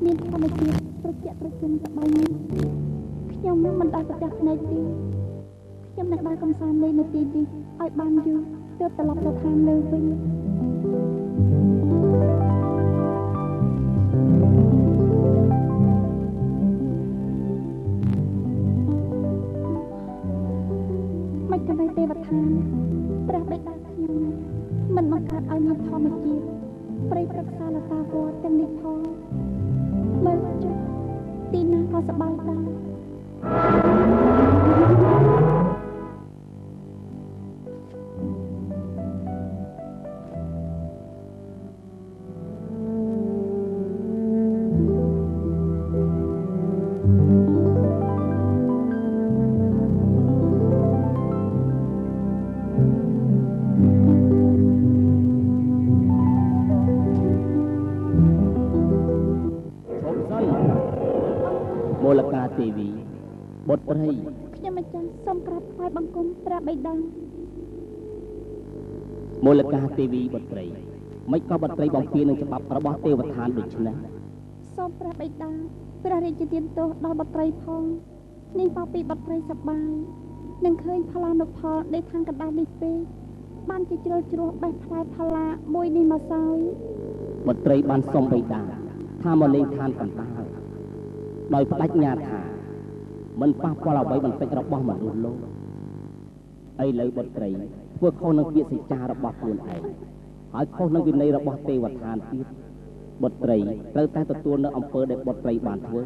មានធម្មជាតិត្រជាក់ត្រជុំសប្បាយនេះខ្ញុំមិនដាច់ប្រទះភ្នែកទេខ្ញុំនឹងដើរកំសាន្តលេងនៅទីនេះឲ្យបានយូរទើបត្រឡប់ទៅឋានលើវិញមិនក៏នៅទេវឋានព្រះបិតាខ្ញុំមិនបង្កើតឲ្យមានធម្មជាតិព្រៃព្រឹក្សាលតាវត្តទាំងនេះផងមើលចុះទីណាក៏សប្បាយដែរបុត្រីខ្ញុំម្ចាស់សូមក្រាបថ្វាយបង្គំព្រះបិតាមូលកាទេវីបុត្រីមិនក៏បុត្រីបំពេញនឹងច្បាប់របស់ទេវឋានដូច្នេះសូមព្រះបិតាព្រះរាជទានទោសដល់បុត្រីផងនេះមកពីបុត្រីសប្បាយនឹងឃើញផលានុផលនៃខាងកណ្ដាលនេះពេកបានជាជ្រុលជ្រោះបេះផ្លែផលាមួយនេះមកសោយបុត្រីបានសុំបិតាថាមកលេងឋានកណ្ដាលដោយបដិញ្ញាថាមិនប៉ះពាល់អ្វីបន្តិចរបស់មនុស្សលោកឥឡូវបុត្រីធ្វើខុសនឹងពាក្យសច្ចារបស់ខ្លួនឯងហើយខុសនឹងវិន័យរបស់ទេវឋានទៀតបុត្រីត្រូវតែទទួលនៅអំពើដែលបុត្រីបានធ្វើ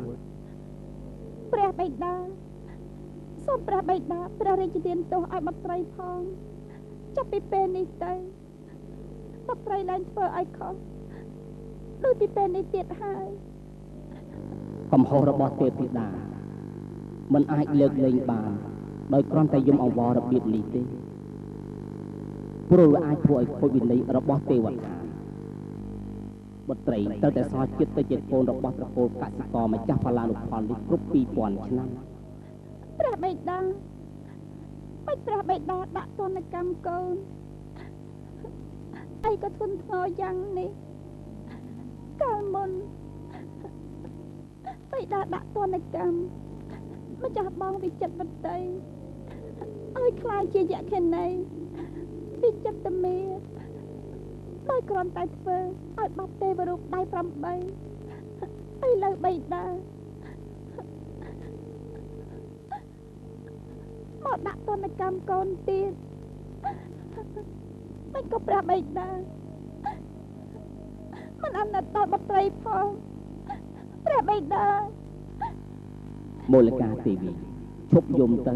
ព្រះបិតាសូមព្រះបិតាព្រះរាជទានទោសឲ្យបុត្រីផងចាប់ពីពេលនេះទៅបុត្រីឡើងធ្វើឲ្យខុសដូចពីពេលនេះទៀតហើយកំហុសរបស់ទេពធីតាមិនអាចលើកលែងបានដោយគ្រាន់តែយំអង្វររបៀបនេះទេព្រោះវាអាចធ្វើឲ្យខូចវិន័យរបស់ទេវតាបុត្រីត្រូវតែសោចិត្តទៅជាកូនរបស់ត្រកូលកសិករម្ចាស់ផលានុផលនេះគ្រប់2000ឆ្នាំព្រះបិតាមិនព្រះបិតាដាក់ទណ្ឌកម្មកូនអីក៏ធ្ងន់ធ្ងរយ៉ាងនេះកាលមុនបិតាដាក់ទណ្ឌកម្មម្ចាស់បងវិចិត្របន្តីឲ្យខ្លាចជាយក្ខិនីវិចិត្រមេដោយគ្រាន់តែធ្វើឲ្យបាត់ទេវរូបដៃ8ឥឡូវបិតាមកដាក់ទណ្ឌកម្មកូនទៀតមិនក៏ព្រះបិតាមិនអាណិតដល់បុត្រីផងព្រះបិតាមូលកាទេវីឈប់យំទៅ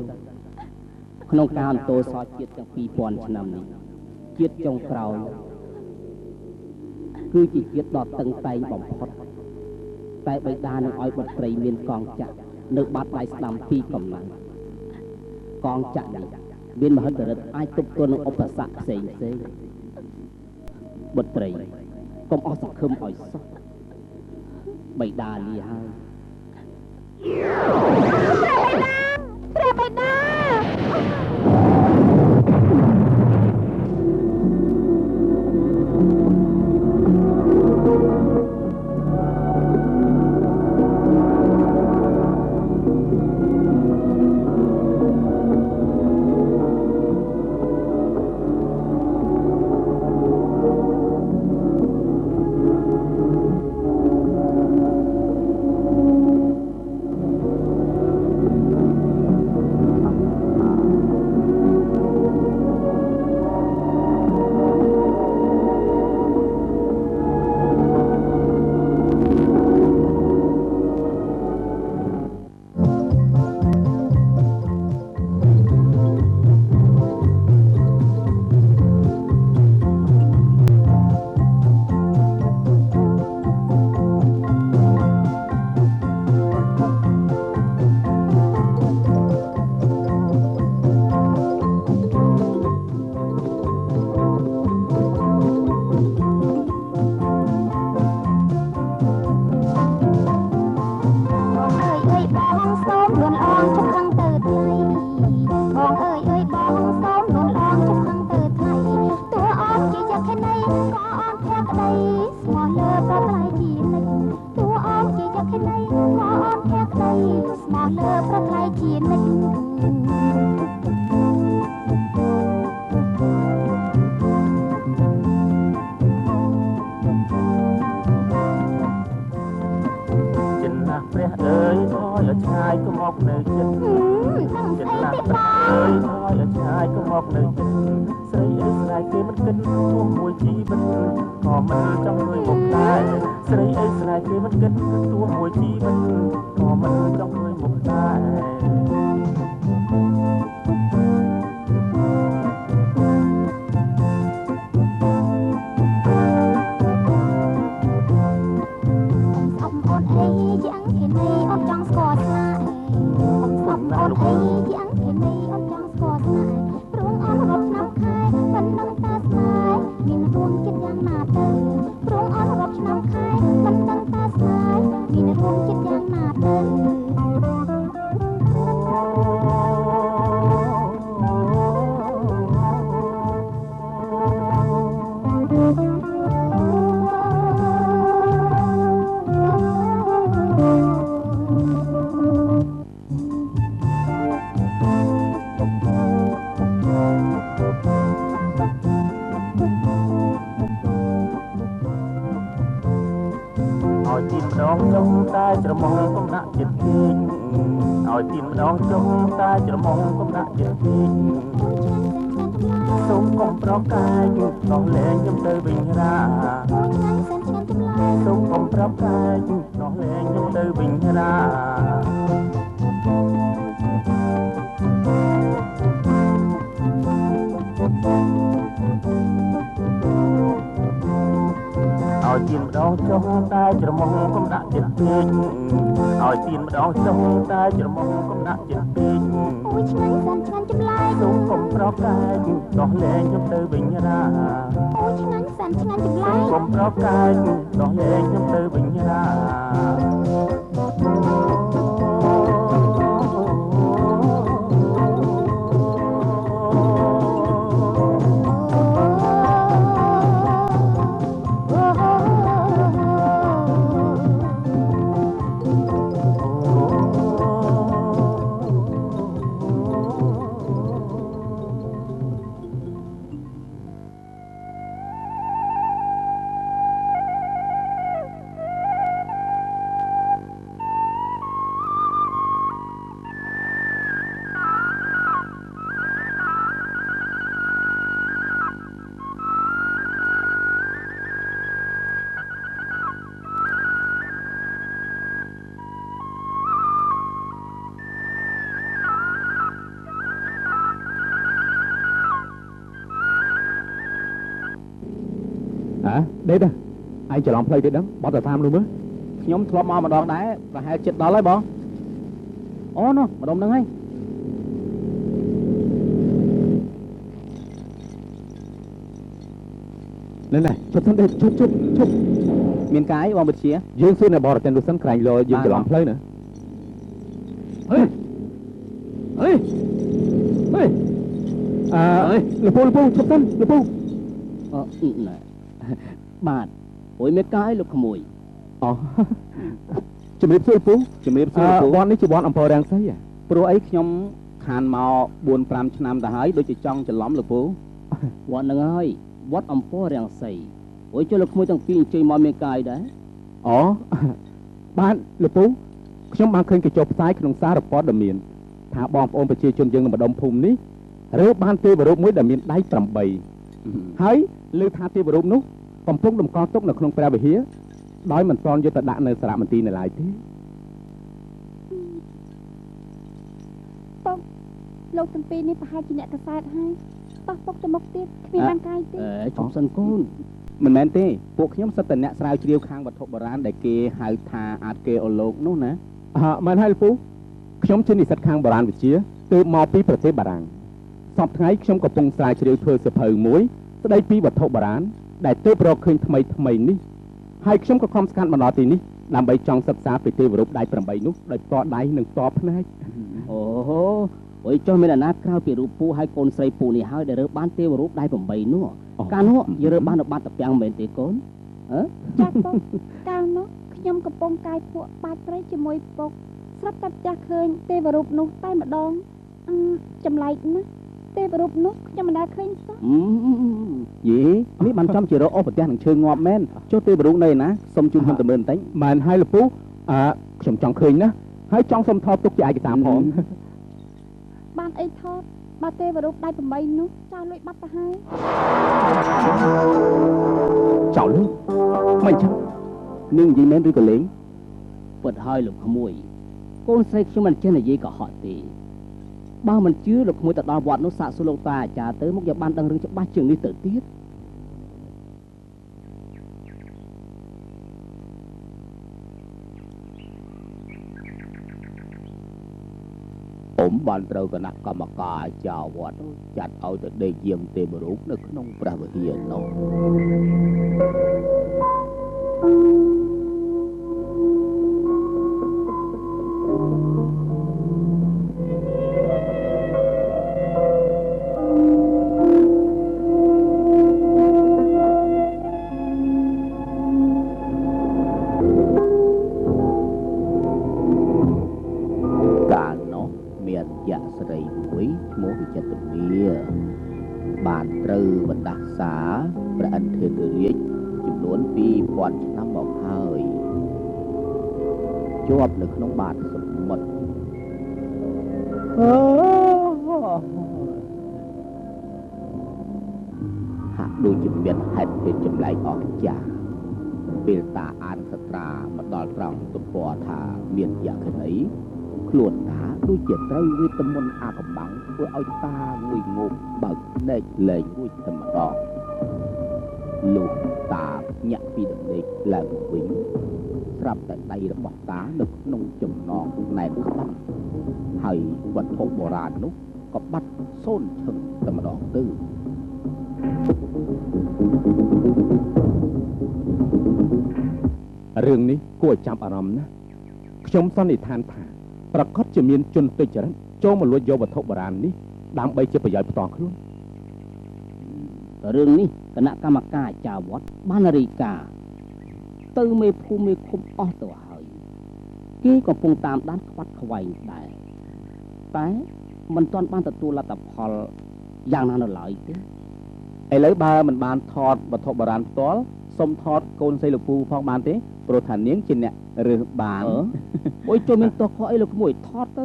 ក្នុងការអន្តោសោជាតិទាំង2000ឆ្នាំនេះជាតិចុងក្រោយគឺជាជាតិដ៏តឹងតែងបំផុតតែបិតានឹងឲ្យបុត្រីមានកងចក្រនៅបាត់ដៃស្ដាំ2កំណាត់កងចក្រនេះមានមហិទ្ធិឫទ្ធិអាចទប់ទល់នឹងឧបសគ្គផ្សេងបុត្រីកុំអស់សង្ឃឹមឲ្យសោះបិតាលាហើយព្រះបិតា ខេណីក៏អនធាក្តីស្មោះលើប្រថ្លៃជានិច្ចតួអងជាយក្ខេណីក៏អនធាក្តីស្មោះលើប្រថ្លៃជានិច្ចព្រះអើយថយឲ្យឆ្ងាយក៏មកនៅចិត្តចិត្តណាស់ព្រះអើយថយឲ្យឆ្ងាយក៏មកនៅចិត្តស្រីអើយស្នេហ៍គេមិនគិតជួងមួយជីវិតក៏មិនចង់ជួយមកដែរស្រីអើយស្នេហ៍គេមិនគិតជួងមួយជីវិតក៏មិនចង់ជួយមកដែរច្រមុំកំដាក់ចិត្តពេកឲ្យទៀនម្ដងចុះតែច្រមុំកំដាក់ចិត្តពេកសូមកុំប្រកាយនោះលែងខ្ញុំទៅវិញរាសូមកុំប្រកាយនោះលែងខ្ញុំទៅវិញរាឲ្យទៀនម្ដងចុះតែច្រមុំកំដាក់ចិត្តពេកឲ្យទៀនម្ដងចុះតែច្រមុំកំដាក់ចិត្តពេកអូយឆ្ងាញ់សាន់ឆ្ងាញ់ចម្លែកសូមកុំប្រកាយនោះលែងខ្ញុំទៅវិញរាអូយឆ្ងាញ់សាន់ឆ្ងាញ់ចម្លែកសូមកុំប្រកាយនោះលែងខ្ញុំទៅវិញរាដេកឯងច្រឡំផ្លូវទៀតដឹងបត់ទៅតាមនោះមើលខ្ញុំធ្លាប់មកម្ដងដែរប្រហែលចិត្តដល់ហើយបងអូនោះម្ដុំហ្នឹងហើយណែជប់សិនដេកជប់មានកាយបងវិទ្យាយើងសួរនៅបរិធាននោះសិនក្រែងលយើងច្រឡំផ្លូវណាហេលពូជប់សិនលពូណែបាទអូយមេកាយលោកក្មួយអូជំរាបសួរលពូវត្តនេះជាវត្តអំពើរាំងសីព្រោះអីខ្ញុំខានមក4-5ឆ្នាំទៅហើយដូចជាចង់ច្រឡំលោកពូវត្តហ្នឹងហើយវត្តអំពើរាំងសីអូយចុះលោកក្មួយទាំងពីរអញ្ជើញមកមេកាយដែរអូបាទលពូខ្ញុំបានឃើញគេចុះផ្សាយក្នុងសារព័ត៌មានថាបងប្អូនប្រជាជនយើងនៅម្ដុំភូមិនេះរើបានទេវរូបមួយដែលមានដៃ8ហើយលើថាទេវរូបនោះកំពុងតម្កល់ទុកនៅក្នុងព្រះវិហារដោយមិនទាន់យកទៅដាក់នៅសារមន្ទីរនៅឡើយទេពុកលោកទាំងពីរនេះប្រហែលជាអ្នកកសែតហើយតោះពុកទៅមុខទៀតគ្មានបានកាយទេចុំសិនកូនមិនមែនទេពួកខ្ញុំសិតតែអ្នកស្រាវជ្រាវខាងវត្ថុបុរាណដែលគេហៅថាអាតកេអូឡូកនោះណាមិនហើយលោកពូខ្ញុំជានិស្សិតខាងបុរាណវិទ្យាទើបមកពីប្រទេសបារាំងសប្តាហ៍ថ្ងៃខ្ញុំកំពុងស្រាវជ្រាវធ្វើសៀវភៅមួយស្ដីពីវត្ថុបុរាណដែលទើបរកឃើញថ្មីនេះហើយខ្ញុំក៏ខំស្កាត់មកដល់ទីនេះដើម្បីចង់សិក្សាពីទេវរូបដៃ8នោះដោយផ្ទាល់ដៃនិងផ្ទាល់ភ្នែកអូយចុះមានអាណាក្រៅពីរូបពូហើយកូនស្រីពូនេះហើយដែលរើបានទេវរូបដៃ8នោះ កាលនោះយើងរើបាននៅបាត់តាពាំងមែនទេកូនចាពុកកាលនោះខ្ញុំកំពុងកាយពួកបាច់ត្រីជាមួយពុកស្រាប់តែផ្ទះឃើញទេវរូបនោះតែម្ដងចម្លែកណាស់ទេវរូបនោះខ្ញុំមិនដែលឃើញសោះយេនេះបានចំជារកអស់ប្រទះនឹងឈើងាប់មែនចុះទេវរូបនៅណាសុំជូនខ្ញុំទៅមើលបន្តិចបានហើយលពូខ្ញុំចង់ឃើញណាហើយចង់សុំថតទុកជាឯកសារផងបានអីថតបើទេវរូបដៃ8នោះចោលលួចបាត់ទៅហើយចោលលុយមិនចឹងនឹងនិយាយមែនឬក៏លេងពិតហើយលោកក្មួយកូនស្រីខ្ញុំមិនចេះនិយាយកុហកទេបើមិនជឿលោកក្មួយទៅដល់វត្តនោះសាកសួរលោកតាអាចារ្យទៅមកយកបានដឹងរឿងច្បាស់ជាងនេះទៅទៀតผมបានត្រូវគណៈកម្មការអាចារ្យវត្តចាត់ឲ្យទៅដេកយាមទេវរូបនៅក្នុងព្រះវិហារនោះបានត្រូវបណ្ដាសាព្រះអធិរាជចំនួន 2000 ឆ្នាំមកហើយជាប់នៅក្នុងបាតសមុទ្រហាក់ដូចជាមានហេតុភាពចម្លែកអស្ចារ្យពេលតាអានសត្រាមកដល់ត្រង់ទំព័រថាមានយក្ខិនីខ្លួនតាដូចជាត្រូវវេទមន្តអាកំបាំងធ្វើឲ្យតាងុយងប់បើកភ្នែកលែងរួចតែម្ដងលោកតាញាក់ពីដំណេកឡើងវិញស្រាប់តែដៃរបស់តានៅក្នុងចំណងណែនក្បាច់ហើយវត្ថុបុរាណនោះក៏បាត់សូន្យឈឹងតែម្ដងទៅរឿងនេះគួរឲ្យចាប់អារម្មណ៍ណាស់ខ្ញុំសន្និដ្ឋានថាប្រកាសជាមានជនទុច្ចរិតចូលមកលួចយកវត្ថុបុរាណនេះដើម្បីជាប្រយោជន៍ផ្ទាល់ខ្លួនរឿងនេះគណៈកម្មការអាចារ្យវត្តបានរាយការណ៍ទៅមេភូមិមេឃុំអស់ទៅហើយគេកំពុងតាមដានខ្វាត់ខ្វែងដែរតែមិនទាន់បានទទួលលទ្ធផលយ៉ាងណានៅឡើយទេឥឡូវបើមិនបានថតវត្ថុបុរាណផ្ទាល់សុំថតកូនស្រីលោកពូផងបានទេព្រោះថានាងជាអ្នករើសបានអូយចូលមានទោះខុសអីលោកក្មួយថតទៅ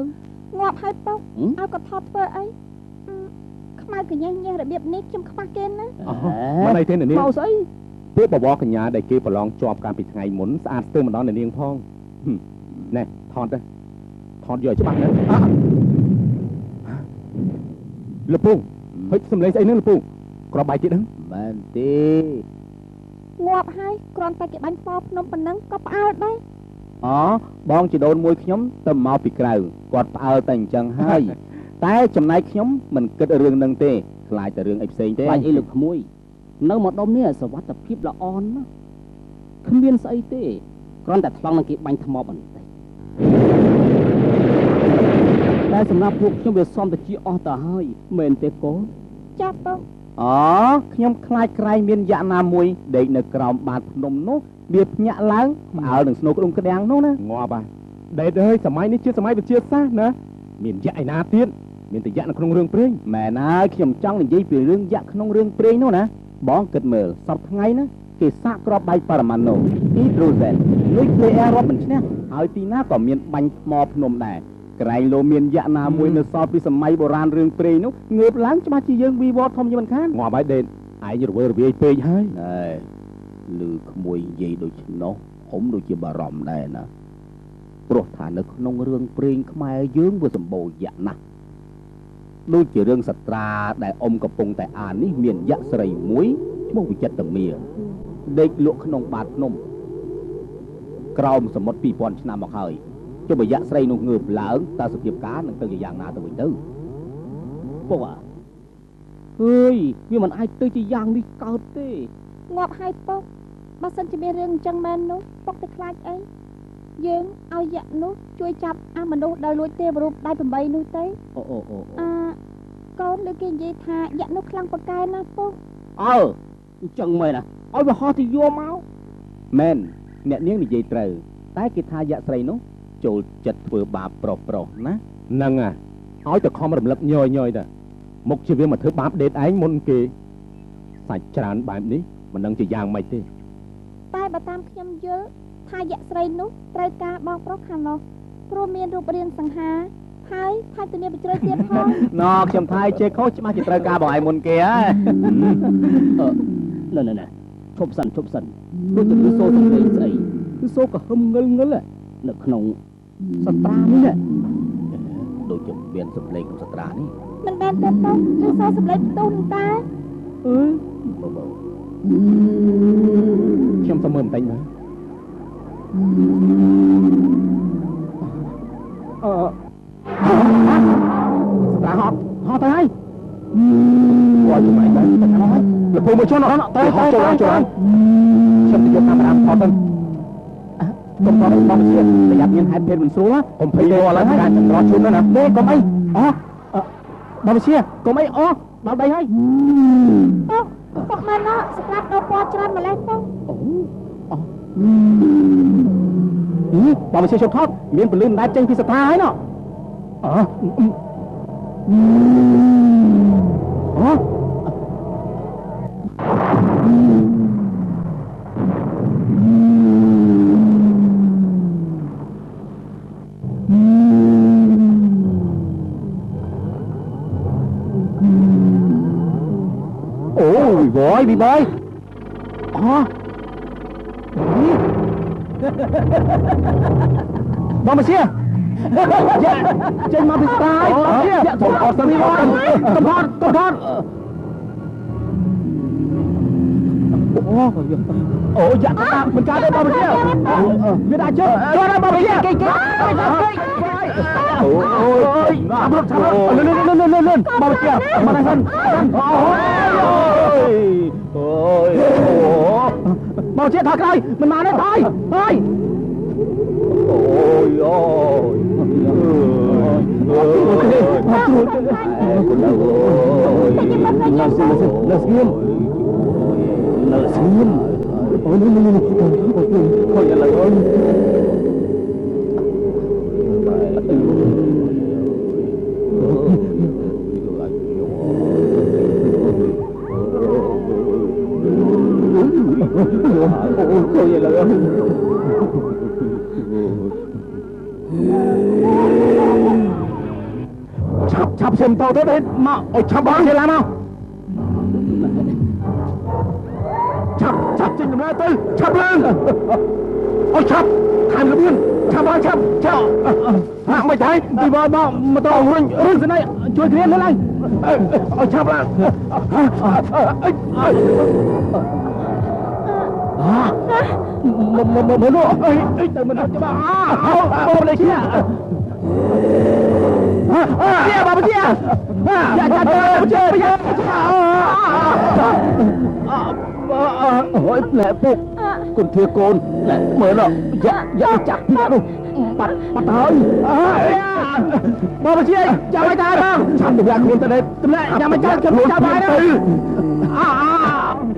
ងាប់ហើយពុកឲ្យក៏ថតធ្វើអីខ្មៅកញ្ញាញ៉េះរបៀបនេះខ្ញុំខ្វះគេណាមិនអីទេនាងមកស្អីពេលបវរកញ្ញាដែលគេប្រឡងជាប់កាលពីថ្ងៃមុនស្អាតស្ទើរម្ដងនាងផងណែថតទៅថតយកឲ្យច្បាស់ណាលោកពូហិចសំឡេងស្អីនឹងលោកពូក្របបាយទៀតហ្នឹងមែនទេងាប់ហើយគ្រាន់តែគេបាញ់ប៉ភ្នំប៉ុណ្ណឹងក៏ផ្អើលដែរបងជីដូនមួយខ្ញុំទៅមកពីក្រៅគាត់ផ្អើលតែអញ្ចឹងហើយតែចំណែកខ្ញុំមិនគិតរឿងនឹងទេខ្លាចតែរឿងអីផ្សេងទេបាច់អីលោកក្មួយនៅម្ដុំនេះសុវត្ថិភាពល្អណាស់គ្មានស្អីទេគ្រាន់តែថ្លង់នឹងគេបាញ់ថ្មបន្តិចតែសម្រាប់ពួកខ្ញុំវាសំទៅជាអស់ទៅហើយមែនទេកូនចាប់ពុកខ្ញុំខ្លាចក្រែងមានយក្សណាមួយដេកនៅក្រោមបាតភ្នំនោះវាភ្ញាក់ឡើងផ្អើលនឹងស្នូក្ដុំក្ដាំងនោះណាងាប់ហើយដេកអើយសម័យនេះជាសម័យវិទ្យាសាស្ត្រណាមានយក្សឯណាទៀតមានតែយក្សនៅក្នុងរឿងព្រេងមែនហើយខ្ញុំចង់និយាយពីរឿងយក្សក្នុងរឿងព្រេងនោះណាបងគិតមើលសប្តាហ៍ថ្ងៃណាគេសាកគ្រាប់បែកបរមាណូហីដ្រូសែនលុយក្លេអែរាប់មិនឈ្នះហើយទីណាក៏មានបាញ់ថ្មភ្នំដែរក្រែងលោមានយក្សណាមួយនៅសល់ពីសម័យបុរាណរឿងព្រេងនោះងើបឡើងច្បាស់ជាយើងវិវត្តធំជាមិនខានងាប់ហើយដេតឯងរវើរវាយពេកហើយឮក្មួយនិយាយដូច្នោះខ្ញុំដូចជាបារម្ភដែរណាព្រោះថានៅក្នុងរឿងព្រេងខ្មែរយើងវាសម្បូរយក្សណាស់ដូចជារឿងសត្រាដែលអ៊ំកំពុងតែអាននេះមានយក្សស្រីមួយឈ្មោះវិចិត្រមាដេកលក់ក្នុងបាតភ្នំក្រោមសមុទ្រ 2000 ឆ្នាំមកហើយចុះបើយក្សស្រីនោះងើបឡើងតើសភាពការនឹងទៅជាយ៉ាងណាទៅវិញទៅពុកអើយវាមិនអាចទៅជាយ៉ាងនេះកើតទេងាប់ហើយពុកបើសិនជាមានរឿងអញ្ចឹងមែននោះពុកទៅខ្លាចអីយើងឲ្យយក្សនោះជួយចាប់អាមនុស្សដែលលួចទេវរូបដៃ8នោះទៅអូកូនលើគេនិយាយថាយក្សនោះខ្លាំងប៉កែណាពុក ចឹងមែនណាឲ្យវាហោះទៅយកមក មែនអ្នកនាងនិយាយត្រូវតែគេថាយក្សស្រីនោះចូលចិត្តធ្វើបាបប្រុសណាហ្នឹងឲ្យតែខំរំលឹកញយទៅមុខជាវាមកធ្វើបាបដេតឯងមុនគេសាច់ច្រើនបែបនេះមិនដឹងជាយ៉ាងម៉េចទេតែបើតាមខ្ញុំយល់ថាយក្សស្រីនោះត្រូវការបងប្រុសខាងនោះព្រោះមានរូបរាងសង្ហាហើយថែមទាំងមានបច្ចេកទៀតផងណ៎ខ្ញុំថាជេខុសច្បាស់ជាត្រូវការបងឯងមុនគេហើយណែឈប់សិនដូចជាសូសំលេងស្អីគឺសូក៏ហឹមងឹលនៅក្នុងសត្រានេះដូចជាមានសំឡេងក្នុងសត្រានេះមិនបានទេទៅគឺសូសំលេងផ្ទុនតាខ្ញុំទៅមើលបន្តិចមើលស្តាហត់ទៅហើយគាត់ជំនាញទៅទៅហើយលពូមកជន់អត់ទៅចូលខ្ញុំទៅយកកាមេរ៉ាថតទៅកុំថតបងជាប្រយ័ត្នមានហេតុភេទមិនស្រួលកុំភ័យវល់ឡើងការចម្រោះជូនណាទេកុំអីបងជាកុំអីដល់ដីហើយពុកម៉ែណោស្រាប់ដល់ពណ៌ច្រើនម្លេះពុកបងជាជប់ថតមានពលឺមិនដែលចេញពីសត្រាហើយណោBị bơi Bom mà xia trên mà bị tai thổi cọt ra đi con dạ mình cá đây bom mà xia biết ai chứ cho đây bom mà xia ôi lên bom mà xia mà này hơn Bao chết thật ơi, mình mà đấy thôi, thôi. Chập xem tao tới đây mà chập bao nhiêu làm không? Chập trên người tôi chập lên. Chập thành lập viên chập ơi chập hạng mày thấy đi vào mà tao rừng thế này chui thiên thế này chập lên mà nó từ mình cho bà bố đây kia kia bà kia ôi lẹ phục con thưa con lẹ mới đó dạ chặt nó luôn bắt tới bà kia chào mấy tay không chào được con tới đây lẹ chào mấy tay chào bài đó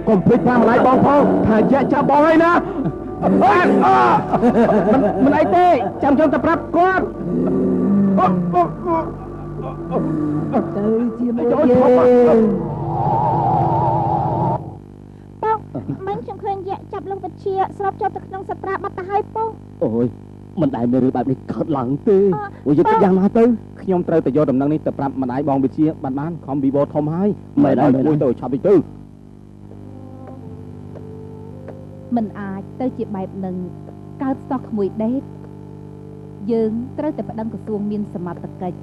còn phích ra mà lại bong phong thà dạ chào bong hay nè mình ấy tê chăm trong tập rap con mình chẳng khuyên dạ chập lông vật chia sắp cho thực năng sắp ra bắt ta hai po ôi mình đại mê rư bài này cợt lặng tê ôi giật giang mà tưខ្ញុំត្រូវទៅយកដំណឹងនេះទៅប្រាប់ម្ដាយបងវិជាបានខំវិវធំហើយមិនឲ្យមួយទៅឆាប់ទៅមិនអាចទៅជាបែបនឹងកើតសោះក្មួយដេតយើងត្រូវតែប្តឹងក្រសួងមានសមត្ថកិច្ច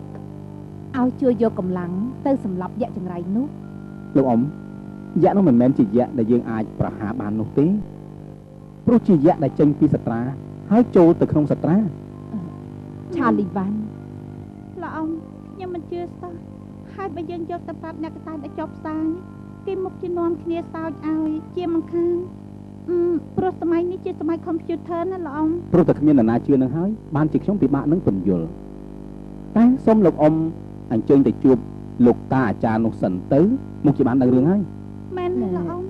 ឲ្យជួយយកកម្លាំងទៅសម្លាប់យក្សចង្រៃនោះលោកអ៊ំយក្សនោះមិនមែនជាយក្សដែលយើងអាចប្រហារបាននោះទេព្រោះជាយក្សដែលចេញពីសត្រាហើយចូលទៅក្នុងសត្រាឆាលីវ៉ាន់លោកអ៊ំខ្ញុំមិនជឿសោះហើយបើយើងយកទៅប្រាប់អ្នកកតាដែលចុះផ្សាយគេមុខជានាំគ្នាសោចឲ្យជាមិនខានព្រោះសម័យនេះជាសម័យកុំព្យូទ័រណាលោកអ៊ំព្រោះតែគ្មាននរណាជឿនឹងហើយបានជាខ្ញុំពិបាកនឹងពន្យល់តែសូមលោកអ៊ំអញ្ជើញទៅជួបលោកតាអាចារ្យនោះសិនទៅមុខជាបានដឹងរឿងហើយមែន លោកអ៊ំ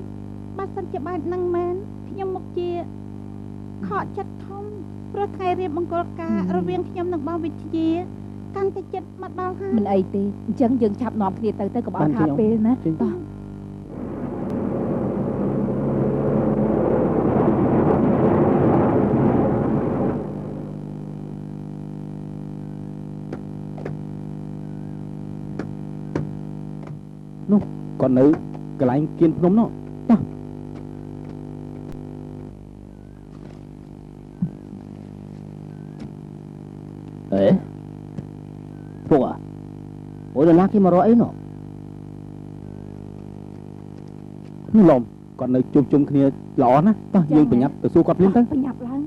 បើសិនជាបែបហ្នឹងមែនខ្ញុំមកជាខកចិត្តធំព្រោះថ្ងៃរៀបមង្គលការរវាងខ្ញុំនិងបងវិជ្ជាកាន់តែចិត្តមកដល់ហើយមិនអីទេអញ្ចឹងយើងឆាប់នាំគ្នាទៅកុំឲ្យខាតពេលណាតោះនោះគាត់នៅកន្លែងគៀនភ្នំនោះចាអេពួកអូនណាគេមករកអីនោះនោះឡំគាត់នៅជុំគ្នាល្អណាស់តោះយើងប្រញាប់ទៅសួរគាត់ភ្លាមទៅប្រញាប់ឡើង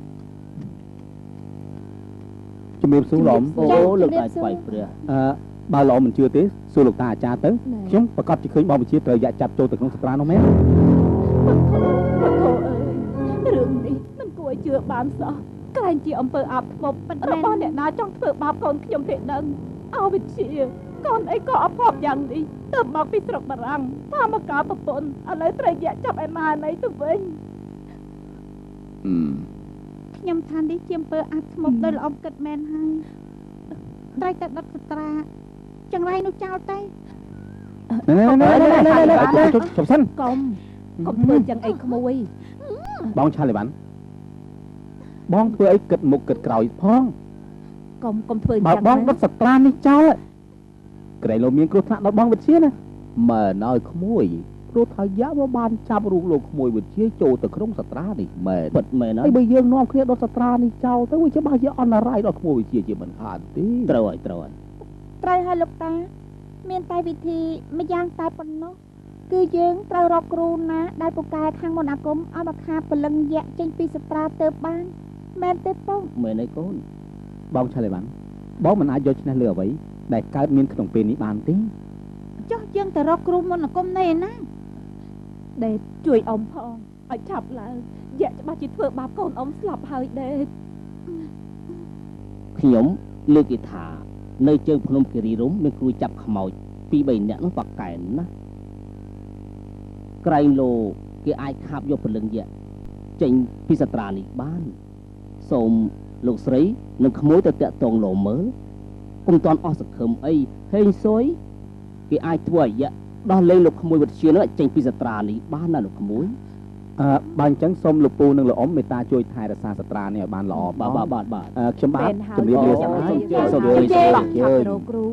ជំរាបសួរឡំ អូលោកតាស្វ័យព្រះបើឡំមិនជឿទេសួរលោកតាអាចារ្យទៅខ្ញុំប្រកាសជាឃើញបងវិជាត្រូវយ៉ាក់ចាប់ចូលទៅក្នុងសត្រានោះមែនពធអើយរឿងនេះមិនគួរឲ្យជឿបានសោះក្រែងជាអំពើអាបធ្មប់របស់អ្នកណាចង់ធ្វើបាបកូនខ្ញុំទេដឹងអោវិជាកូនអីក៏អភ័ព្វយ៉ាងនេះទៅមកពីស្រុកបារាំងថាមកការប្រពន្ធឥឡូវត្រូវយ៉ាក់ចាប់ឯម៉ាណៃទៅវិញខ្ញុំថានេះជាអំពើអាបធ្មប់ដោយល្អគិតមែនហើយត្រូវតែដុតសត្រាចង្រៃនោះចោលទៅជប់សិនកុំធ្វើចឹងអីក្មួយបងឆាលីវ៉ាន់បងធ្វើអីគិតមុខគិតក្រោយផងកុំធ្វើចឹងបងដុតសត្រានេះចោលក្រែងលោកមានគ្រោះថ្នាក់ដល់បងវិទ្យាណាម៉ែណឲ្យក្មួយព្រោះថាយ៉ាមកបានចាប់រូបលោកក្មួយវិទ្យាចូលទៅក្នុងសត្រានេះមែនពិតមែនហើយបើយើងនាំគ្នាដុតសត្រានេះចោលទៅវាច្បាស់ជាអន្តរាយដល់ក្មួយវិទ្យាជាមិនខានទេត្រូវហើយលោកតាមានតែវិធីម្យ៉ាងតែប៉ុណ្ណោះគឺយើងត្រូវរកគ្រូណាដែលពូកែខាងមន្តអាគមឲ្យមកខាពលឹងយៈចេញពីសត្រាទៅបានមែនទេបងមែនទេកូនបងឆាលីវ៉ាន់បងមិនអាចយកឈ្នះលើអ្វីដែលកើតមានក្នុងពេលនេះបានទេចុះយើងទៅរកគ្រូមន្តអាគមនេះណាដេតជួយអ៊ំផងឲ្យឆាប់ឡើងយៈច្បាស់ជាធ្វើបាបកូនអ៊ំស្លាប់ហើយដេតខ្ញុំលើកគេថានៅជើងភ្នំគិរីរំមានគ្រូចាប់ខ្មោច2-3នាក់នោះបកកែនណាក្រែងលោគេអាចខាប់យកពលឹងយៈចេញពីសត្រានេះបានសូមលោកស្រីនិងក្មួយទៅតាក់ទងលោមើលកុំតន់អស់សង្ឃឹមអីហេងសុយគេអាចធ្វើឲ្យយៈដោះលែងលោកក្មួយវិទ្យានោះចេញពីសត្រានេះបានណាលោកក្មួយបើអញ្ចឹងសូមលោកពូនិងលោកអ៊ំមេត្តាជួយថែរក្សាសត្រានេះឲ្យបានល្អបាទខ្ញុំបាទជំរាបលាសូមគ្រូ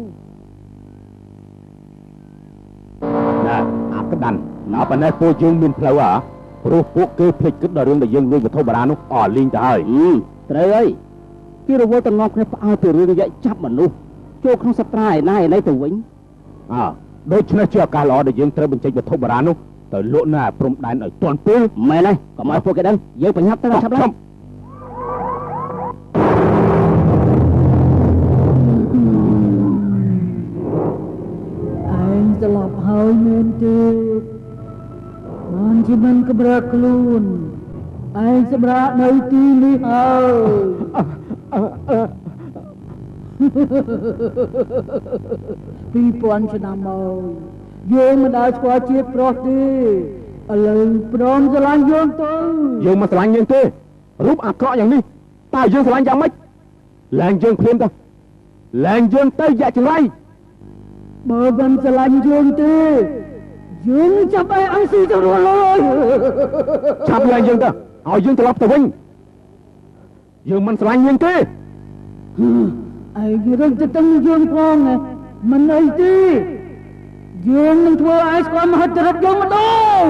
ណាអាប់ក្តាន់ដល់ប៉ុណ្ណេះពួកយើងមានផ្លូវព្រោះពួកគេភ្លេចគិតដល់រឿងដែលយើងលួចវត្ថុបុរាណនោះលីងទៅហើយត្រូវហើយគេរវល់ទៅងំគ្នាផ្អើលពីរឿងយកចាប់មនុស្សចូលក្នុងសត្រាឯណាឯណីទៅវិញដូច្នេះជាឱកាសល្អដែលយើងត្រូវបញ្ចេញវត្ថុបុរាណនោះទៅលក់នៅព្រំដែនឲ្យទាន់ពេលមែនហើយកុំឲ្យពួកគេដឹងយើងប្រញាប់ទៅឆាប់ឡើងឯងស្លាប់ហើយមែនទេបានជាមិនកម្រើកខ្លួនឯងសម្រាប់នៅទីនេះហើយ2000ឆ្នាំមកយើងមិនដែលស្គាល់ជាតិប្រុសទេឥឡូវព្រមស្រឡាញ់យើងទៅយើងមិនស្រឡាញ់យើងទេរូបអាក្រក់យ៉ាងនេះតើយើងស្រឡាញ់យ៉ាងម៉េចលែងយើងភ្លាមទៅលែងយើងទៅយ៉ាក់ចង្រៃបើមិនស្រឡាញ់យើងទេយើងចាប់ឲ្យអង្គស៊ីទៅរស់ហើយឆាប់លែងយើងទៅឲ្យយើងត្រឡប់ទៅវិញយើងមិនស្រឡាញ់យើងទេឯងរឹងទៅទាំងយើងផងមិនអីទេយើងនឹងធ្វើឲ្យស្គាល់មហិទ្ធិឫទ្ធិយើងម្ដង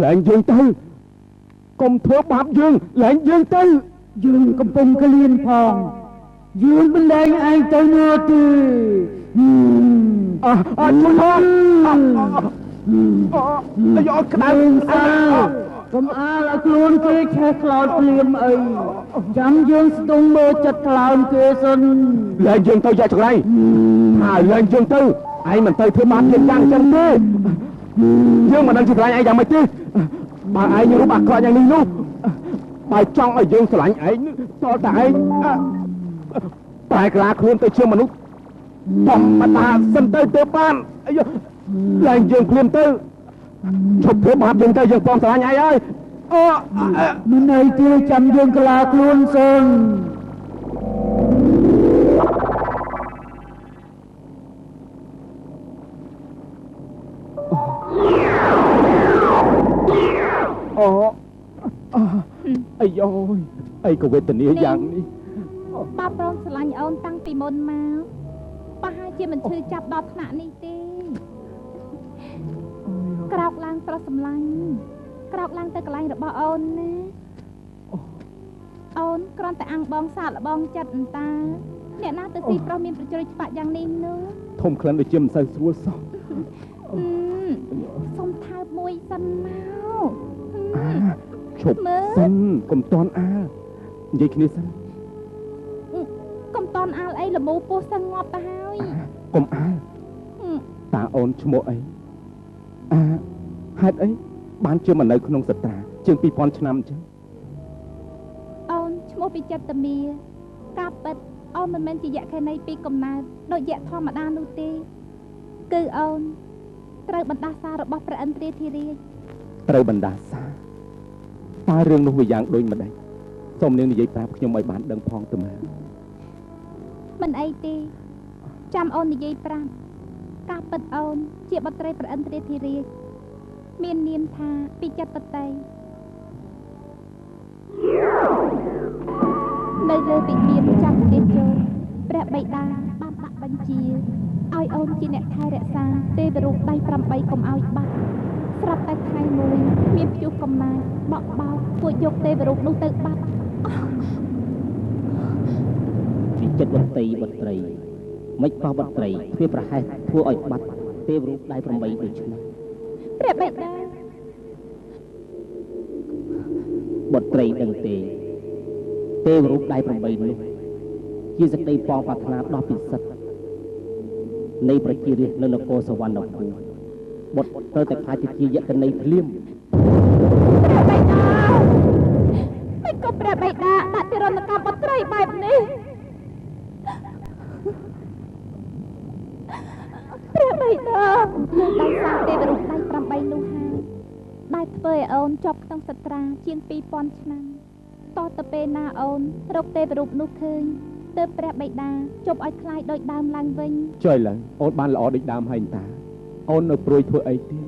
លែងយើងទៅកុំធ្វើបាបយើងលែងយើងទៅយើងកំពុងក្លៀនផងយើងមិនលែងឯងទៅnữaទេជួយផងយកក្តៅកុំអាលឲ្យខ្លួនគេឆេះខ្លោចភ្លាមអីចាំយើងស្ទង់មើលចិត្តខ្លោនគេសិនលែងយើងទៅយ៉ាចង្រៃហើយលែងយើងទៅឯងមិនទៅធ្វើបាបយើងយ៉ាងចឹងទេយើងមិនដឹងជាខ្លាញ់ឯងយ៉ាងម៉េចទេបើឯងរូបអាក្រក់យ៉ាងនេះនោះ បើចង់ឲ្យយើងស្រឡាញ់ឯងតើតែឯងប្រែក្លាខ្លួនទៅជាមនុស្សបំបតាសិនទៅបានអាយឡើងយើងភ្លាមទៅឈប់ធ្វើបាបយើងទៅយើងបងស្រឡាញ់ឯងហើយមិនអីទេចាំយើងក្លាខ្លួនសិនអាយអីក៏វេទនាយ៉ាងនេះបាប្រងស្រឡាញ់អូនតាំងពីមុនមកប្រហែលជាមិនឈឺចាប់ដល់ថ្នាក់នេះទេក្រោកឡើងប្រុសសម្លាញ់ក្រោកឡើងទៅកន្លែងរបស់អូនណាអូនគ្រាន់តែអាំងបងសាកល្បងចិត្តអន្តាអ្នកណាទៅស៊ីប្រុសមានប្រជុយច្បាក់យ៉ាងនេះនោះធំក្លិនដូចជាមិនសូវស្រួលសោះសុំថើបមួយសិនមកឈប់សិនកុំតន់អាលនិយាយគ្នាសិនក ុំតន់អាលអីលមូពោះសឹងងាប់ទៅហើយកុំអាលតាអូនឈ្មោះអីហេតុអីបានជាមកនៅក្នុងសត្រាជាង 2000 ឆ្នាំអញ្ចឹងអូនឈ្មោះពីចិត្តតាមាការពិតអូនមិនមែនជាយក្ខិនីពីកំណើតដូចយក្ខធម្មតានោះទេគឺអូនត្រូវបណ្ដាសារបស់ព្រះឥន្ទ្រាធិរាជត្រូវបណ្ដាសាតើរឿងនោះវាយ៉ាងដូចម្ដេចសូមនាងនិយាយប្រាប់ខ្ញុំឲ្យបានដឹងផងទៅមើលមិនអីទេចាំអូននិយាយប្រាប់ការពិតអូនជាបុត្រីព្រះឥន្ទ្រាធិរាជមាននាមថាពីចិត្តបតីនៅលើវិមានចាស់ទេជោព្រះបិតាបានដាក់បញ្ជាឲ្យអូនជាអ្នកថែរក្សាទេវរូបដៃ8កុំឲ្យបាត់ស្រាប់តែថ្ងៃមួយមានព្យុះកំណាចបក់បោកពួកយកទេវរូបនោះទៅបាត់ពីចិត្តបុត្រីមិនបោះបុត្រីធ្វើប្រហែសធ្វើឲ្យបាត់ទេវរូបដៃ8ដូចនេះព្រះបិតាបុត្រីដឹងទេវរូបដៃ8នោះជាសេចក្តីប៉ងប្រាថ្នាដ៏ពិសិដ្ឋនៃប្រជារាស្ត្រនៅនគរសវណ្ណភូមិបុត្រត្រូវតែខ្លាចជាយក្ខនីភ្លាមព្រះបិតាមិនក៏ព្រះបិតាដាក់ទរណកម្មបុត្រីបែបនេះព្រះបិតាដៃសាទេវរូបដៃ8នោះហើយដែលធ្វើឲ្យអូនជាប់ក្នុងសត្រាជាង 2000 ឆ្នាំតទៅពេលណាអូនរកទេវរូបនោះឃើញទើបព្រះបិតាជប់ឲ្យคล้ายដូចដើមឡើងវិញចុយឡើងអូនបានល្អដូចដើមហើយតាអូននៅព្រួយធ្វើអីទៀត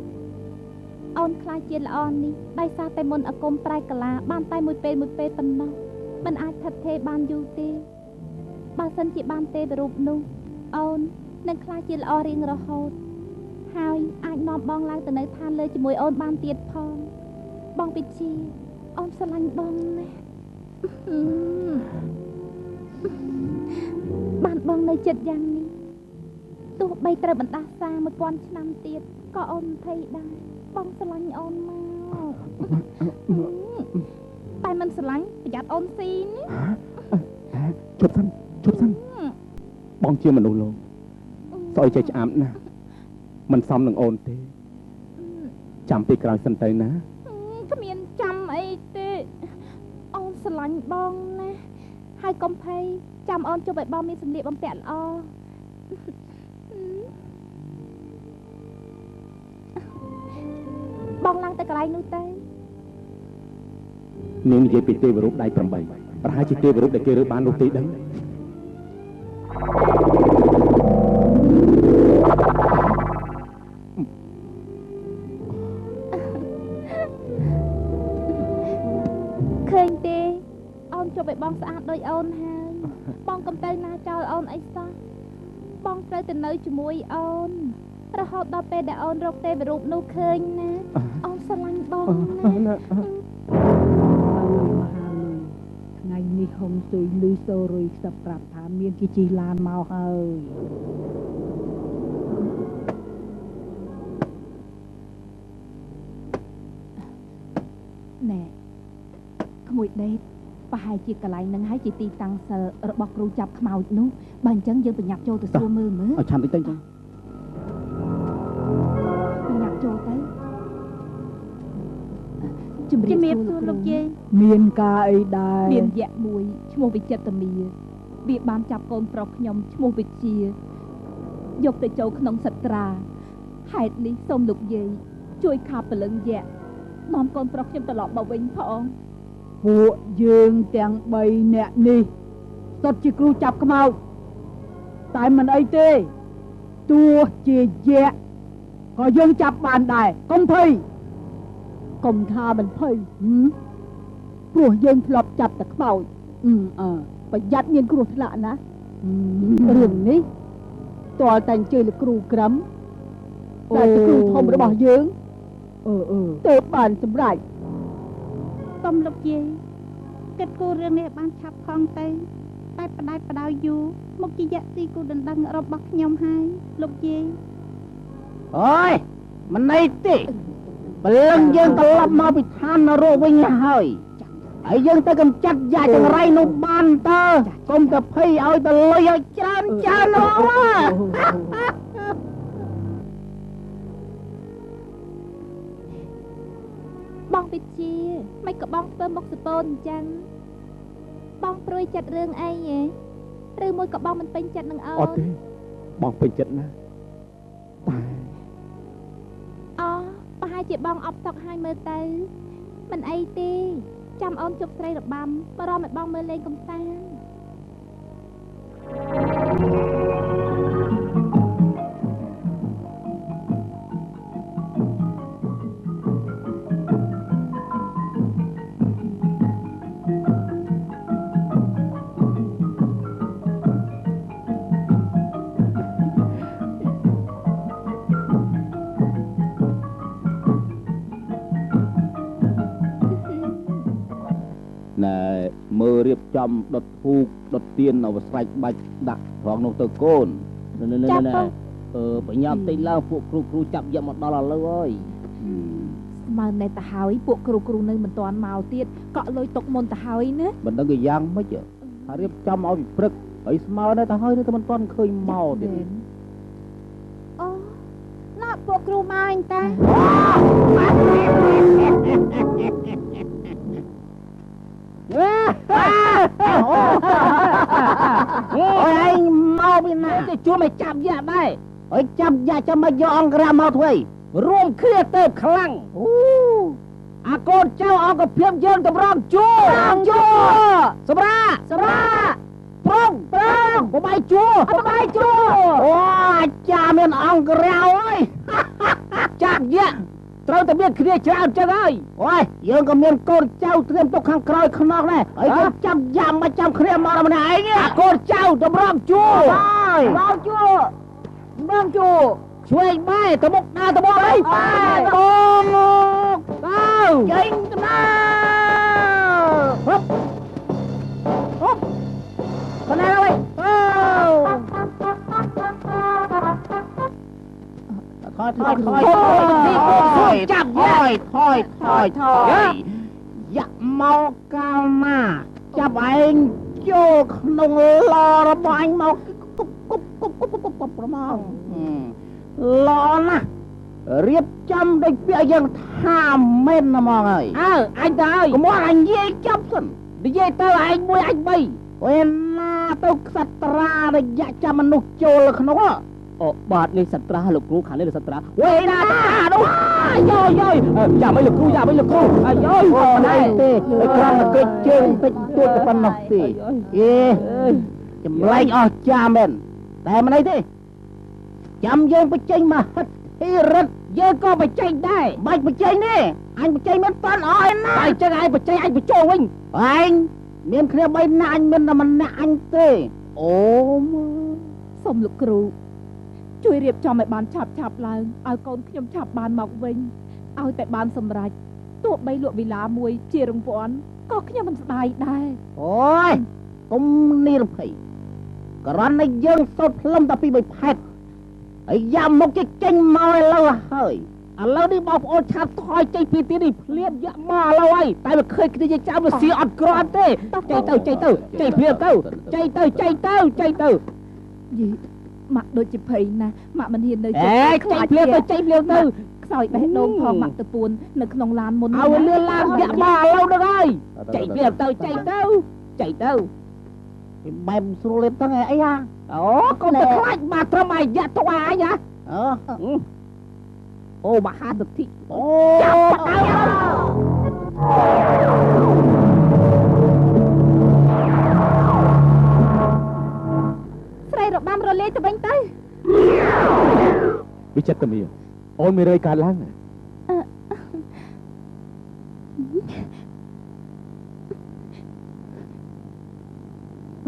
អូនคล้ายជាល្អនេះដោយសារតែមុនអាគមប្រែកលាបានតែមួយពេលប៉ុណ្ណោះមិនអាចថិតថេរបានយូរទេបើសិនជាបានទេវរូបនោះអូននឹងคล้ายជាល្អរៀងរហូតហើយអាចនាំបងឡើងទៅនៅឋានលើជាមួយអូនបានទៀតផងបងពិជាអូនស្រឡាញ់បងណាស់បានបងនៅចិត្តយ៉ាងនេះទោះបីត្រូវបណ្ដាសា1000 ឆ្នាំទៀតក៏អូនមិនភ័យដែរបងស្រឡាញ់អូនមកតែមិនស្រឡាញ់ប្រយ័ត្នអូនស៊ីនេះជប់សិនបងជាមនុស្សលោកស្អុយចេះឆ្អាមណាស់មិនសមនឹងអូនទេចាំពីក្រោយសិនទៅណាគ្មានចាំអីទេអូនស្រឡាញ់បងណាស់ហើយកុំភ័យចាំអូនជប់ឲ្យបងមានសម្លៀកបំពាក់ល្អបងឡើងទៅកន្លែងនោះទៅនាងនិយាយពីទេវរូបដៃ8ប្រហែលជាទេវរូបដែលគេរើបាននោះទេដឹងឃើញទេអូនជប់ឲ្យបងស្អាតដូចអូនហើយបងកុំទៅណាចោលអូនអីសោះបងត្រូវទៅនៅជាមួយអូនរហូតដល់ពេលដែលអូនរកទេវរូបនោះឃើញណាអូនស្រឡាញ់បងណាថ្ងៃនេះហុំស៊ុយលឺសូរុយខ្សឹបប្រាប់ថាមានគេជិះឡានមកហើយណែក្មួយដេតប្រហែលជាកន្លែងហ្នឹងហើយជាទីតាំងសិលរបស់គ្រូចាប់ខ្មោចនោះបើអញ្ចឹងយើងប្រញាប់ចូលទៅសួរមើលឲ្យឆាំតិចទៅប្រញាប់ចូលទៅ ជំរាប សួរលោកយាយ មានការអីដែរ មានយៈមួយឈ្មោះវិចិត្រមាវាបានចាប់កូនប្រុសខ្ញុំឈ្មោះវិជាយកទៅចូលក្នុងសត្រាហេតុនេះសូមលោកយាយជួយខាប់ពលឹងយៈនាំកូនប្រុសខ្ញុំត្រឡប់មកវិញផង ពួកយើងទាំង3នាក់នេះសុទ្ធជាគ្រូចាប់ខ្មោចតែមិនអីទេទោះជាយៈក៏យើងចាប់បានដែរកុំភ័យកុំថាមិនភ័យព្រោះយើងធ្លាប់ចាប់តែខ្មោចប្រយ័ត្នមានគ្រោះថ្នាក់ណារឿងនេះតើតែអញ្ជើញលោកគ្រូក្រឹមតែជាគ្រូធំរបស់យើងទើបបានសម្រេច សុំលោកយាយគិតគូររឿងនេះបានឆាប់ផងទៅតែផ្ដាច់ផ្ដោយយូរមកជាយៈទីគូដណ្ដឹងរបស់ខ្ញុំហើយលោកយាយ អូយមិនន័យទេព្រលឹងយើងត្រឡប់មកពីឋាននរកវិញហើយហើយយើងទៅកំចាត់យ៉ាចង្រៃនោះបានតើកុំទៅភ័យឲ្យទៅលុយឲ្យច្រើននោះ បងវិជាមិនក៏បងធ្វើមុខសពូនអញ្ចឹងបងព្រួយចិត្តរឿងអីហ៎ឬមួយក៏បងមិនពេញចិត្តនឹងអូន អត់ទេបងពេញចិត្តណាស់តែ អូប្រហែលជាបងអបតុកឲ្យមើលទៅមិនអីទេចាំអូនជប់ស្រីរបាំបរំឲ្យបងមើលលេងកំសាន្ត ណែមើលរៀបចំដុតធូបដុតទៀននៅស្រេចបាច់ដាក់ត្រង់នោះទៅកូន ណែបញ្ញាប់តិចឡើងពួកគ្រូចាប់យកមកដល់ឥឡូវអើយ ស្មើណែទៅហើយពួកគ្រូនៅមិនទាន់មកទៀតកក់លុយទុកមុនទៅហើយណា មិនដឹងគេយ៉ាងម៉េចថារៀបចំឲ្យពីព្រឹកហើយស្មើនៅទៅហើយនៅតែមិនទាន់ឃើញមកទៀត អូណាក់ពួកគ្រូមកអញតា អូយឯងមកពីណាទៅជួមកចាប់យ៉ាដែរហើយចាប់យ៉ាចាំមកយកអង្គរាមកធ្វើរួមគ្នាទៅខ្លាំងអូអាកូនចៅអង្គភាពយើងតម្រង់ជួសម្រាប់ប្រងបបាយជួអូអាចារ្យមានអង្គរាអើយចាប់យ៉ាត្រូវតែមានគ្នាច្រើនចឹងហើយអូយយើងក៏មានកូនចៅត្រៀមទុកខាងក្រោយខ្នងដែរហើយយើងចាប់យ៉ាមកចាំគ្នាមកម្នាក់ឯងអាកូនចៅតម្រង់ជួហើយជួយបែរទៅមុខដើរទៅមុខអីបូកទៅចេញទៅណាហប់ទៅណាហើយថយចាប់យ៉ាមកកាលណាចាប់ឯងចូលក្នុងឡរបស់អញមកគប់ប្រមងល្អណាស់រៀបចំដូចពាក្យយើងថាមែនហ្មងហើយអញទៅហើយកុំមកអញនិយាយចាប់សិននិយាយទៅឯងមួយអញបីអូយណាទៅខ្សត្រារយៈចាំមនុស្សចូលក្នុង អូបាទនេះសត្រាលោកគ្រូខាងនេះសត្រា វេណានោះយោចាំឲ្យលោកគ្រូអាយមិនដែរទេគ្រាន់តែគេជើងតិចតួចប៉ុណ្ណោះទេចម្លែកអស់ចាមែនតែមិនអីទេចាំយើងបញ្ចេញមកហិតហិរិតយើងក៏បញ្ចេញដែរបាច់បញ្ចេញទេអញបញ្ចេញមិនតាន់អស់ណាតែចឹងឯងបញ្ចេញអញបញ្ចូលវិញឯងមានគ្នា3នាក់អញមានតែម្នាក់អញទេអូមើល សូមលោកគ្រូជួយរៀបចំឲ្យបានឆាប់ឡើងឲ្យកូនខ្ញុំឆាប់បានមកវិញឲ្យតែបានសម្រេចទោះបីលក់វិឡាមួយជារង្វាន់ក៏ខ្ញុំមិនស្ដាយដែរ អូយកុំនីរភ័យគ្រាន់តែយើងសូត្រផ្លឹមតែពី3ផែតហើយយ៉ាមុខចេញមកឥឡូវហើយឥឡូវនេះបងប្អូនឆាប់ថយចេញពីទីនេះភ្លាមយ៉ាមកឥឡូវហើយតែមិនឃើញគ្នាយើងចាំវាស៊ីអត់ក្រាន់ទេចេញទៅភ្លាមទៅចេញទៅយីម៉ាក់ដូចជាភ័យណាស់ម៉ាក់មិនហ៊ាននៅចេញភ្លាមទៅ ខ្សោយបេះដូងផងមកទៅពួននៅក្នុងឡានមុន ឲ្យលឿនឡើងយ៉ាក់មកឥឡូវហ្នឹងហើយចៃវាទៅចៃទៅបែបស្រួលទេអីហ่าអូកុំទៅខ្លាចមកត្រឹមអាយ៉ាក់ទៅអាយហ៎អូមហាទិដ្ឋិអូចាប់បដៅស្រីរបាំរលាយទៅវិញទៅវិចិត្រមីអូនមានរយកើតឡើង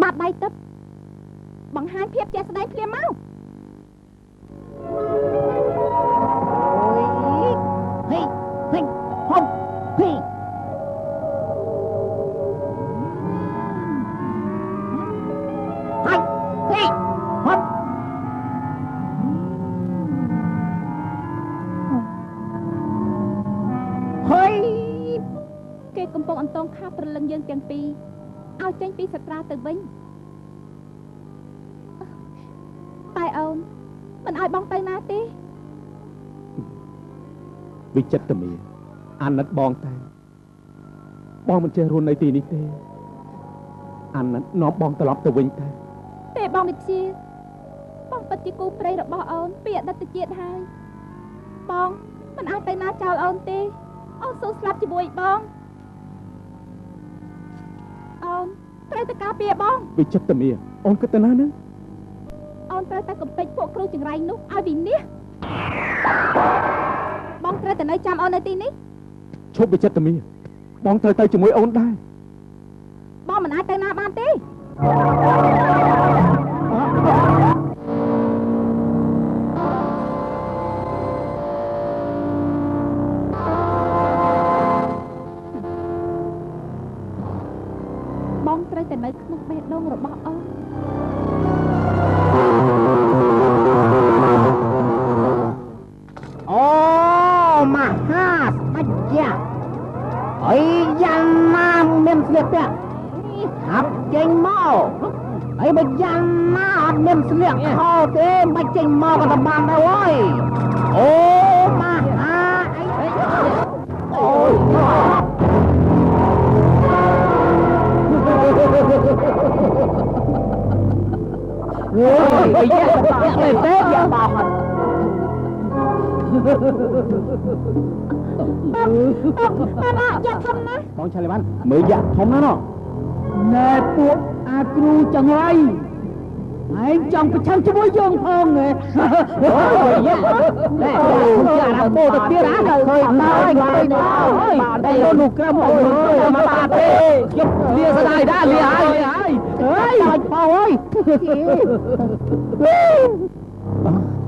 បាត់ដៃទឹកបង្ហាញភាពជាក់ស្ដែងភ្លាមមកហេហំហេហំគេកំពុងអន្តងខាប់ព្រលឹងយើងទាំងពីរឲ្យចេញពីសត្រាទៅវិញតែអូនមិនឲ្យបងទៅណាទេវិចិត្រមីអាណិតបងតែបងមិនចេះរស់នៅទីនេះទេអាណិតនាំបងត្រឡប់ទៅវិញតែបងវិជាបងពិតជាគូព្រៃរបស់អូនពីអតីតជាតិហើយបងមិនអាចទៅណាចោលអូនទេអូនសូវស្លាប់ជាមួយបងអូនត្រូវទៅការពារបងវិចិត្រមីអូនគិតទៅណាហ្នឹងអូនត្រូវតែកំពេចពួកគ្រូចង្រៃនោះឲ្យវិនិច្ឆ័យបងត្រូវតែនៅចាំអូននៅទីនេះឈប់វិចិត្រមីបងត្រូវទៅជាមួយអូនដែរបងមិនអាចទៅណាបានទេបងត្រូវតែនៅក្នុងបេះដូងរបស់អូនអូមហាស្ដេចយ៉ាអីយ៉ាងណាមានស្លៀកពាក់ហាប់ចេញមកអីបើយ៉ាងណាអត់មានស្លៀកខោទេមិនចេញមកក៏ទៅបានដែរអើយអូមហាអីអូយអីយ៉ាទេយ៉ាបោះបានយ៉ាធំណាស់បងឆាលីវ៉ាន់មើលយ៉ាធំណាស់ណែពួកអាគ្រូចង្រៃឯងចង់ប្រឆាំងជាមួយយើងផងហ៎អូយយ៉ាណែខ្ញុំចាស់បោទៅទៀតហ่าឃើញហើយបាទតែលោកក្រមមកបាទទេខ្ញុំលាស្ដាយដែរលាហើយហើយបងអើយ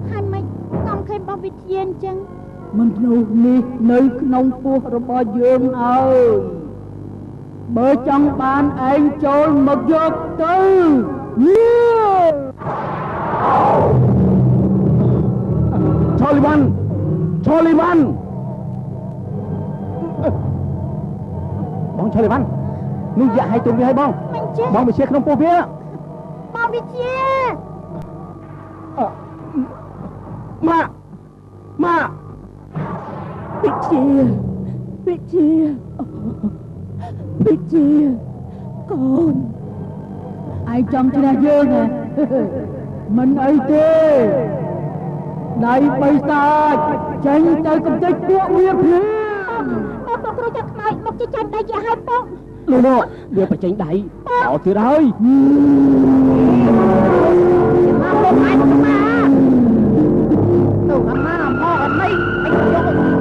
ហើយមិនកំឃើញបងវិជាអញ្ចឹងមិននោះនេះនៅក្នុងពោះរបស់យើងហើយបើចង់បានឯងចូលមកយកទៅឆាលីវ៉ាន់បងឆាលីវ៉ាន់នោះយ៉ាឲ្យទុំវាឲ្យបងបងវិជាក្នុងពោះវាបងវិជាម៉ាវិជាកូនឯងចង់ឈ្នះយើងហ៎មិនអីទេដៃបិសាចចេញទៅកំទេចពួកវាភ្លាមបងគ្រូចាក់ខ្មោចមកចាញ់ដៃជាឲ្យបងលោកវាបញ្ចេញដៃអត់ទៀតហើយមកលោកឯងមកទៅអាម៉ាមកអត់នេះអញយក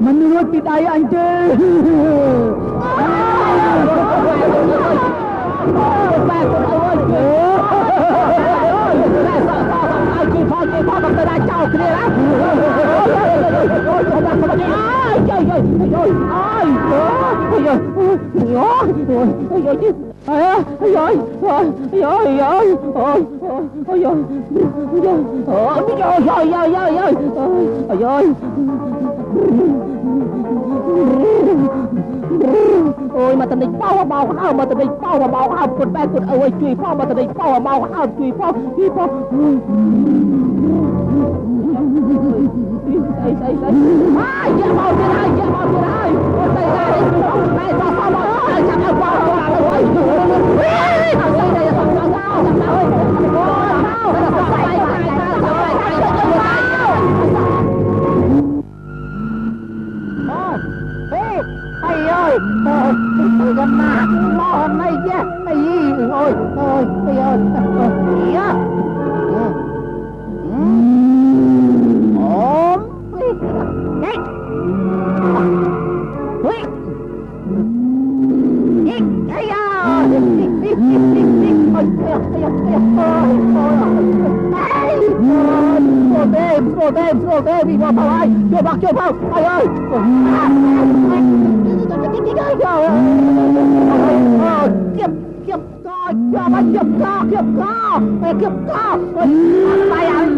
មិនរួចពីដៃអញទេបែបទៅអើយ ôi mà tình địch bao bao hao mà tình địch bao hao cột bé cột ơi chui phong mà tình địch bao hao chui phong say dạ bao thế này say ra đây này sao sao mà chẳng ai qua rồi say đây sao ơi tôi gần mà lo này chứ này ôi ơi ôm đấy Vô thêm đi vào phòng ai chưa vào ai ơi kiếp co tay anh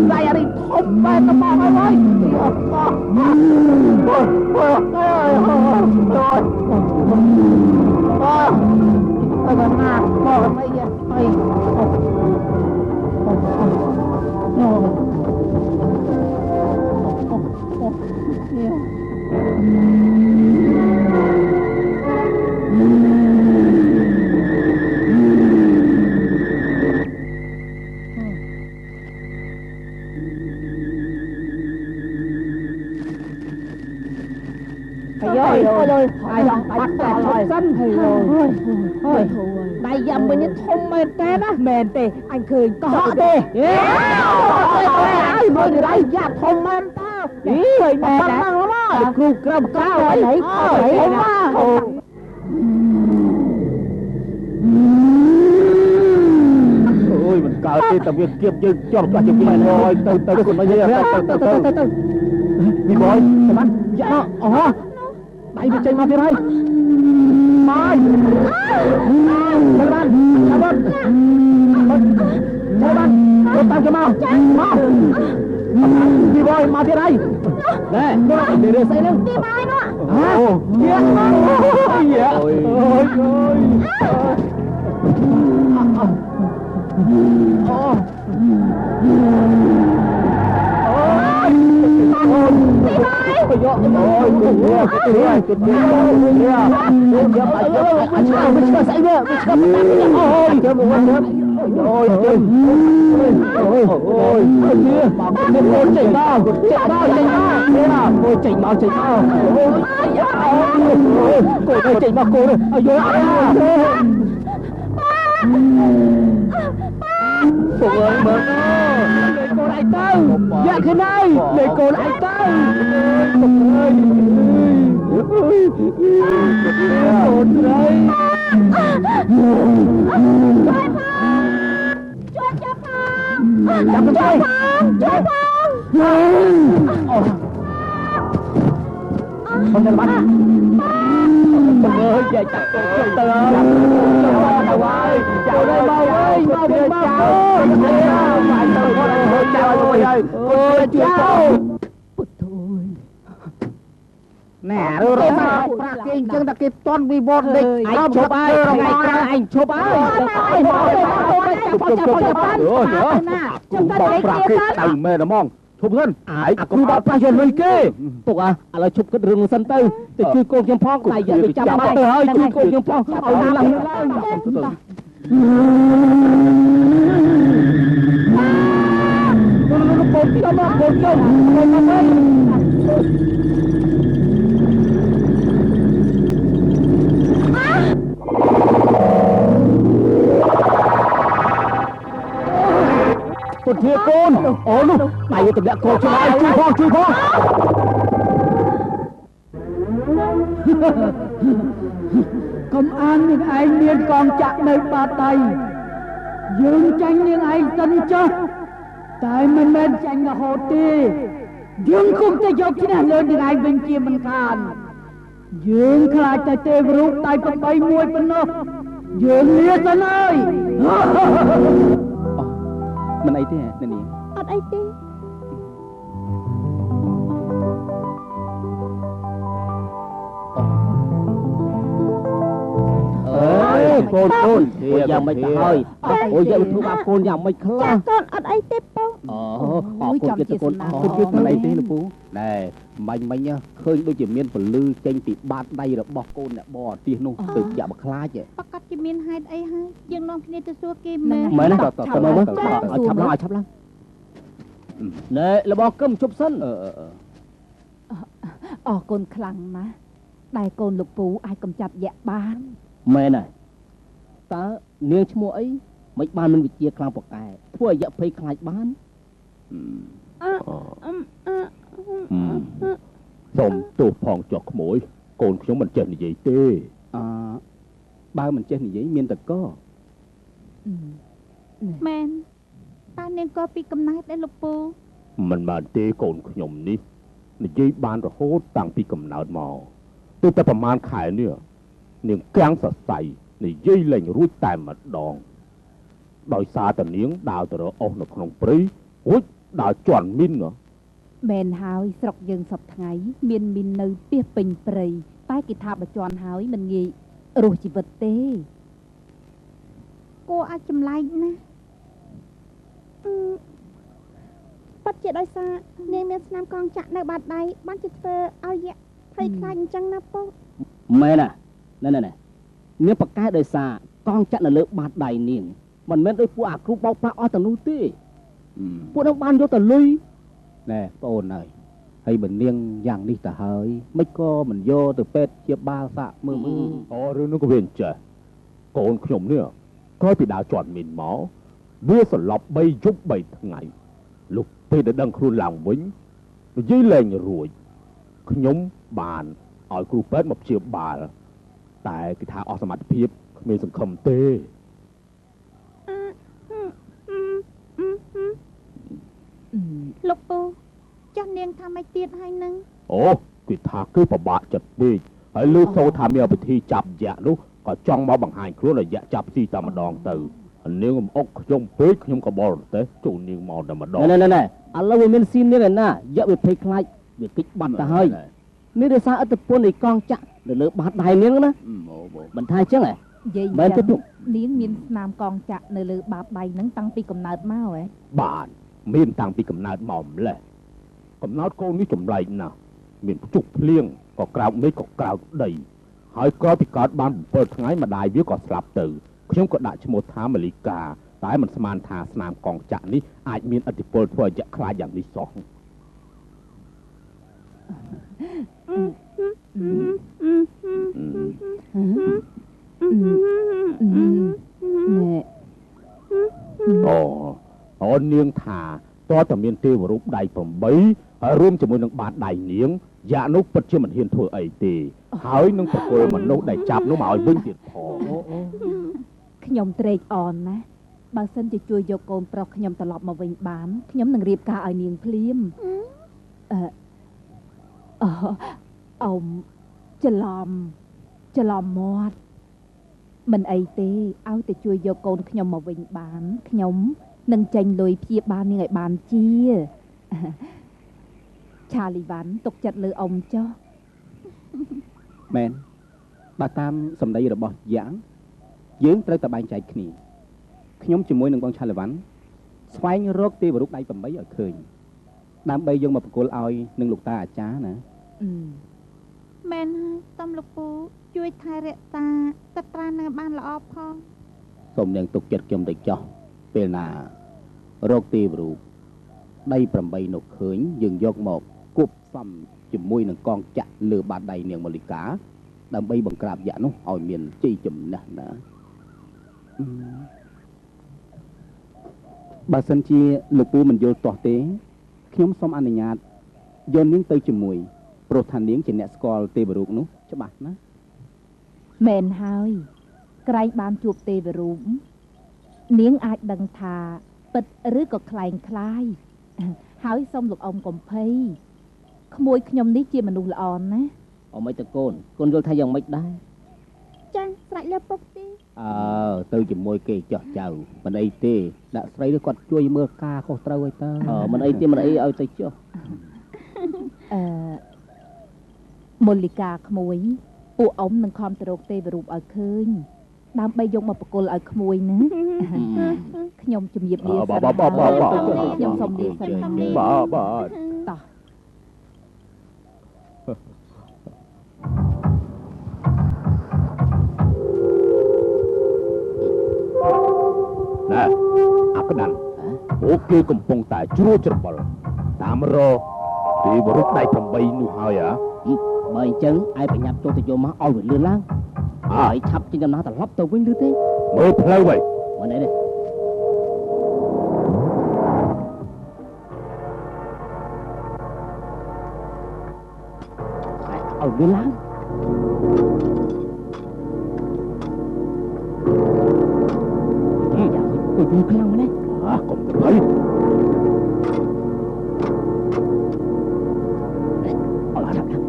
tay anh đi thùng về tao mong ai ơi tôi còn mà còn mấy vậy ai bắt lại chụp sân thôi đại dầm bên những thùng mền tê đó mền tê anh khơi có tê ai mới đây dạ thùng mền tao người mền đó cục cầm cao đấy ôi mình cào đi tập việc kiếp chứ cho nó chụp cái rồi từ con nó như từ đi bôi bắt dạ đây đi chơi mà thế này mai chơi ban tôi tao cho mau đi bôi mà thế này nè để xây lên đi mai nữa ôi cô lại tao dạ cái này để cô lại tao ôi đây không thể bắt ơi dạ chặt tôi tơ đâu ơi chào đây bao ơi bao bên bao phải tôi ơi chào tôi ơi ôi chào nè rồi mà kinh chân ta kịp toàn vi bột địch anh chụp ai anh chụp ai cũngบอกปราเกตไต่แม่ละมองชมเพื่อนไอ้กูบอกปราเกตเลยเก้ตกอะไรชมกันเรื่องสันเตอร์แต่ช่วยโกงยังพ้องไต่อย่าไปจับมาเตอร์ช่วยโกงยังพ้องเอาหลังโกงที่เรามาโกงเจ้าโกงมาเลยMột thia con, ôi luôn, mày tập đã cô cho ai chui phong. Công an những anh miền còn chạm nơi ba tay, dương tranh những anh tân cho, tại mình bên tranh là hồ tì, dương không thể dọc cái nào lên những anh bên kia mình khan. យើងខ្លាចតែទេវរូបដៃ8មួយប៉ុណ្ណោះយើងលាសិនហើយ មិនអីទេអ្នកនាង អត់អីទេ កូនអូយយ៉ាងមិនទៅហើយអូយយកធ្វើបាបកូនយ៉ាងមិនខ្លះ ចាកូនអត់អីទេពូ អូអរគុណទៀតកូនអរគុណទៀតមិនអីទេលោកពូណែមិញឃើញដូចជាមានពលឺចេញពីបាតដៃរបស់កូនអ្នកបរទេសនោះទៅចាក់មកខ្លាច ប្រកាសជាមានហេតុអីហើយយើងនាំគ្នាទៅសួរគេមែន មែនណាតើមើលឲ្យឆាប់ឡើងណែរបស់កឹមជប់សិន អរគុណខ្លាំងណាស់ដែលកូនលោកពូអាចកំចាត់យៈបាន មែនហើយតើនាងឈ្មោះអីមិនបានមានវិជាខ្លាំងប៉កែធ្វើឲ្យយៈភ័យខ្លាចបាន សូមទោសផងចុះក្មួយកូនខ្ញុំមិនចេះនិយាយទេ បើមិនចេះនិយាយមានតក មែនតើនាងក៏ពីកំណើតដែរលោកពូ មិនបានទេកូនខ្ញុំនេះនិយាយបានរហូតតាំងពីកំណើតមកទោះតែប្រហែលខែនេះនាងកាំងសរសៃនិយាយលេងរួចតែម្ដងដោយសារតែនាងដើរទៅរកអស់នៅក្នុងព្រៃរួចដើរជន់មីន មែនហើយស្រុកយើងសពថ្ងៃមានមីននៅពីពេញព្រៃតែគេថាបើជន់ហើយមិនងាយរស់ជីវិតទេ គួរអាចចម្លែកណាស់ប៉ាត់ជាដោយសារនាងមានស្នាមកងចាក់នៅបាតដៃបានជាធ្វើឲ្យយៈភ័យខ្លាចអញ្ចឹងណាពូ មែនណាណែនាងប៉កែដោយសារកងចាក់នៅលើបាតដៃនាងមិនមែនដោយពួកអាគ្រូបោកប្រាស់អស់ទាំងនោះទេពួកនឹងបានយកទៅលុយ ណែបងអូនហើយបើនាងយ៉ាងនេះទៅហើយមិនក៏មិនយកទៅពេទ្យជាបាលសាក់មើល អូរឿងនោះក៏វាអញ្ចេះកូនខ្ញុំនេះក្រោយពីដើរជន់មីនមកវាសន្លប់3យប់3ថ្ងៃលុះពេលដែលដឹងខ្លួនឡើងវិញនិយាយលេងរួចខ្ញុំបានឲ្យគ្រូពេទ្យមកព្យាបាលតែគេថាអស់សមត្ថភាពគ្មានសង្ឃឹមទេ លោកពូចាស់នាងថាម៉េចទៀតហើយនឹង អូគេថាគឺពិបាកចិត្តពេកហើយលើសូថាមានពិធីចាប់យៈនោះក៏ចង់មកបង្ហាញខ្លួនឲ្យយៈចាប់ស៊ីតែម្ដងទៅនាងកំអុកខ្ញុំពេកខ្ញុំក៏បរទេចូលនាងមកតែម្ដង ណែឥឡូវវាមានស៊ីននាងឯណាយៈវាភ័យខ្លាចវាគិចបាត់ទៅហើយនេះដោយសារឥទ្ធិពលនៃកងចាក់នៅលើបាតដៃនាងណាមិនថាអញ្ចឹងហ៎ និយាយចឹងនាងមានស្នាមកងចាក់នៅលើបាតដៃហ្នឹងតាំងពីកំណើតមកហ៎ បាទមានតាំងពីកំណើតមកម្លេះកំណើតកូននេះចម្លែកណាស់មានភ្ជុកភ្លៀងក៏ក្រោកមេឃក៏ក្រោកដីហើយក្រោយពីកើតបាន7ថ្ងៃម្ដាយវាក៏ស្លាប់ទៅខ្ញុំក៏ដាក់ឈ្មោះថាម៉ាលីកាតែមិនស្មានថាស្នាមកងចាក់នេះអាចមានឥទ្ធិពលធ្វើឲ្យយៈខ្លាចយ៉ាងនេះសោះ អូនាងថាតើតើមានទេវរូបដៃ8ហើយរួមជាមួយនឹងបាតដៃនាងយ៉ានោះពិតជាមិនហ៊ានធ្វើអីទេហើយនឹងប្រគល់មនុស្សដែលចាប់នោះមកឲ្យវិញទៀតផង ខ្ញុំត្រេកអរណាស់បើសិនជាជួយយកកូនប្រុសខ្ញុំត្រឡប់មកវិញបានខ្ញុំនឹងរៀបការឲ្យនាងភ្លាមអ៊ំច្រឡំមាត់មិនអីទេឲ្យតែជួយយកកូនខ្ញុំមកវិញបានខ្ញុំនឹងចេញលុយព្យាបាលនាងឲ្យបានជាឆាលីវ៉ាន់ទុកចិត្តលើអ៊ំចុះ មែនបើតាមសម្ដីរបស់យ៉ាងយើងត្រូវតែបែងចែកគ្នាខ្ញុំជាមួយនឹងបងឆាលីវ៉ាន់ស្វែងរកទេវរូបដៃ8ឲ្យឃើញដើម្បីយកមកប្រគល់ឲ្យនឹងលោកតាអាចារ្យណា មែនហើយតំលោកពូជួយថែរក្សាទឹកត្រានៅបានល្អផង សូមនាងទុកចិត្តខ្ញុំទៅចោះពេលណារកទេវរូបដៃ8នោះឃើញយើងយកមកគប់សំជាមួយនឹងកងចាក់លើបាតដៃនាងម៉ាលីកាដើម្បីបង្ក្រាបយៈនោះឲ្យមានជ័យជំនះណា បើសិនជាលោកពូមិនយល់ទាស់ទេខ្ញុំសូមអនុញ្ញាតយកនាងទៅជាមួយព្រោះថានាងជាអ្នកស្គាល់ទេវរូបនោះច្បាស់ណា មែនហើយក្រែងបានជួបទេវរូបនាងអាចដឹងថាពិតឬក៏คล้ายคล้ายហើយសូមលោកអ៊ំកំភៃក្មួយខ្ញុំនេះជាមនុស្សល្អណាស់ អូមិនទៅកូនយល់ថាយ៉ាងម៉េចដែរ ចាស្រេចលើពុកទី ទៅជាមួយគេចោះចៅមិនអីទេដាក់ស្រីគាត់ជួយមើលការខុសត្រូវឲ្យទៅ មិនអីទេមិនអីឲ្យទៅចុះ មូលិកាក្មួយពួកអ៊ំនឹងខំទៅរកទេវរូបឲ្យឃើញដើម្បីយកមកបកគលឲ្យក្មួយណាខ្ញុំជំរាបលាសិនខ្ញុំសូមលាសិនណា បាទ តោះ ណែអាក្តាន់ពួកគេកំពុងតែជ្រួលច្របល់តាមរកទេវរូបដៃ8នោះហើយបើអញ្ចឹងឯងប្រញាប់ចូលទៅយកមកឲ្យវាលឿនឡើងហើយឆាប់ចេញដំណើរត្រឡប់ទៅវិញឬទេ មើលផ្លូវវិញ មិនអីទេឲ្យលឿនឡើងយ៉ាងទៅយូរខ្លាំងណាស់ កុំទៅហើយ ឲ្យឆាប់ឡើង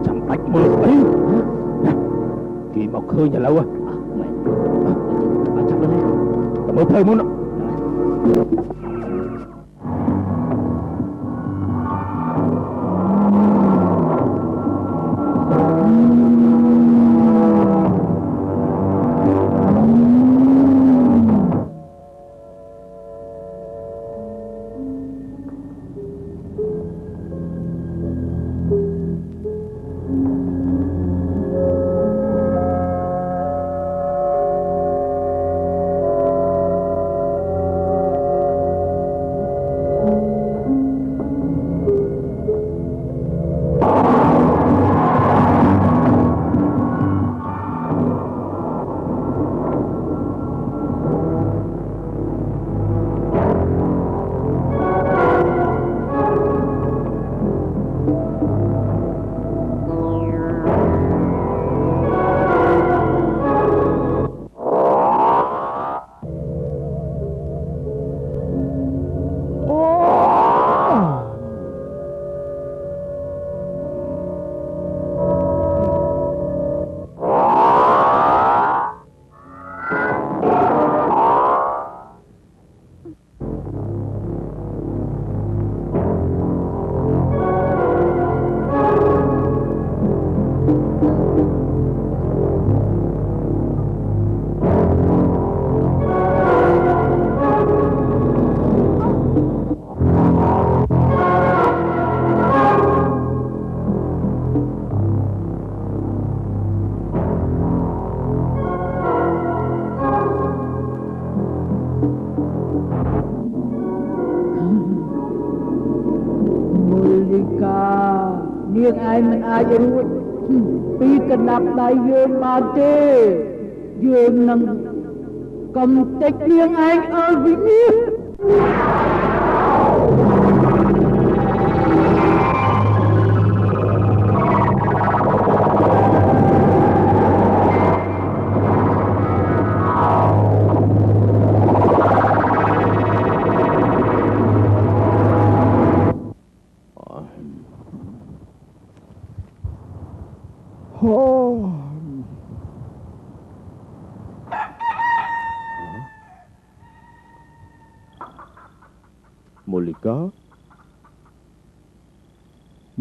ចាំបាច់មើលអីគេមកឃើញឥឡូវចាំទៅមើលផ្លូវមុន នាងឯងមិនអាចរួចពីកណ្ដាប់ដៃយើងបានទេយើងនឹងកំទេចនាងឯងឲ្យវិនិច្ឆ័យ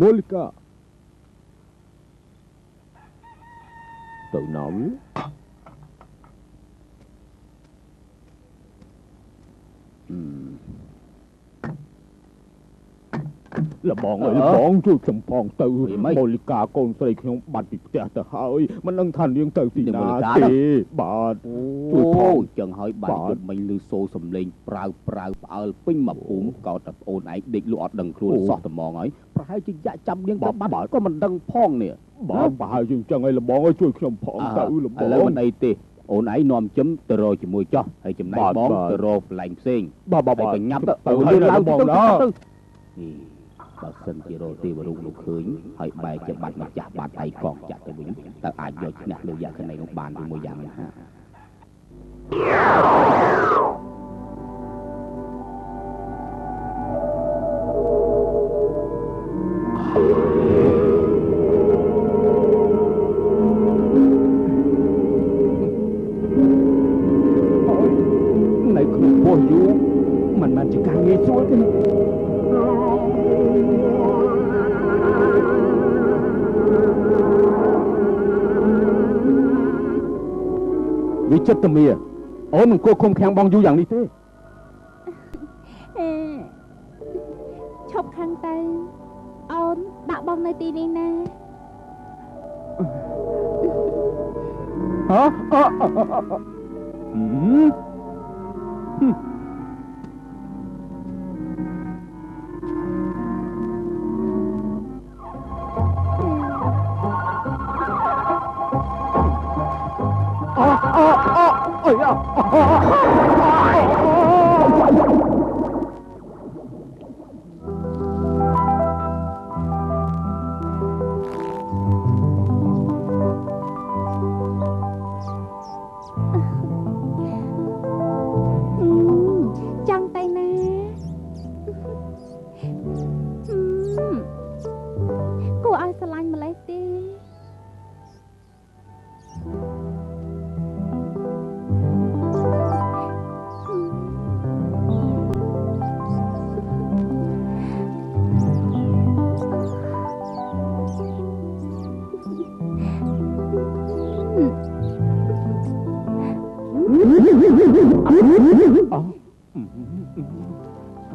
Molikaទៅណាវាលបងអើយលបងជួយខ្ញុំផងទៅម៉ូលីកាកូនស្រីខ្ញុំបាត់ពីផ្ទះទៅហើយមិនដឹងថានាងទៅទីណាទេបាទជួយផងចឹងហើយបាទជុំមិញឮសូរសំឡេងប្រាវផ្អើលពេញមកភូមិកោតតែប្អូនឯងដេកលក់អត់ដឹងខ្លួនសោះត្មងហើយប្រហែលជាយ៉ាក់ចាប់នាងទៅបាត់ក៏មិនដឹងផងនេះបាទប្រហែលជាចឹងហើយលបងអើយជួយខ្ញុំផងទៅលបងឥឡូវមិនអីទេអូនឯងនាំជឹមទៅរកជាមួយចោះហើយចំណែកបងទៅរកកន្លែងផ្សេងបាទបញ្ញាប់ទៅឡើងបងដល់បើសិនជារកទេវរូបនោះឃើញហើយបែកជាបាត់ម្ចាស់បាត់ឯកងចាក់ទៅវិញតើអាចយកឈ្នះលោកយ៉ាខណៃនោះបានជាមួយយ៉ាងណា មែនជាការងាយស្រួលទេវិចិត្រមាអូនមិនគួរឃុំឃាំងបងយូរយ៉ាងនេះទេឈប់ខាងទៅអូនដាក់បងនៅទីនេះណាហ៎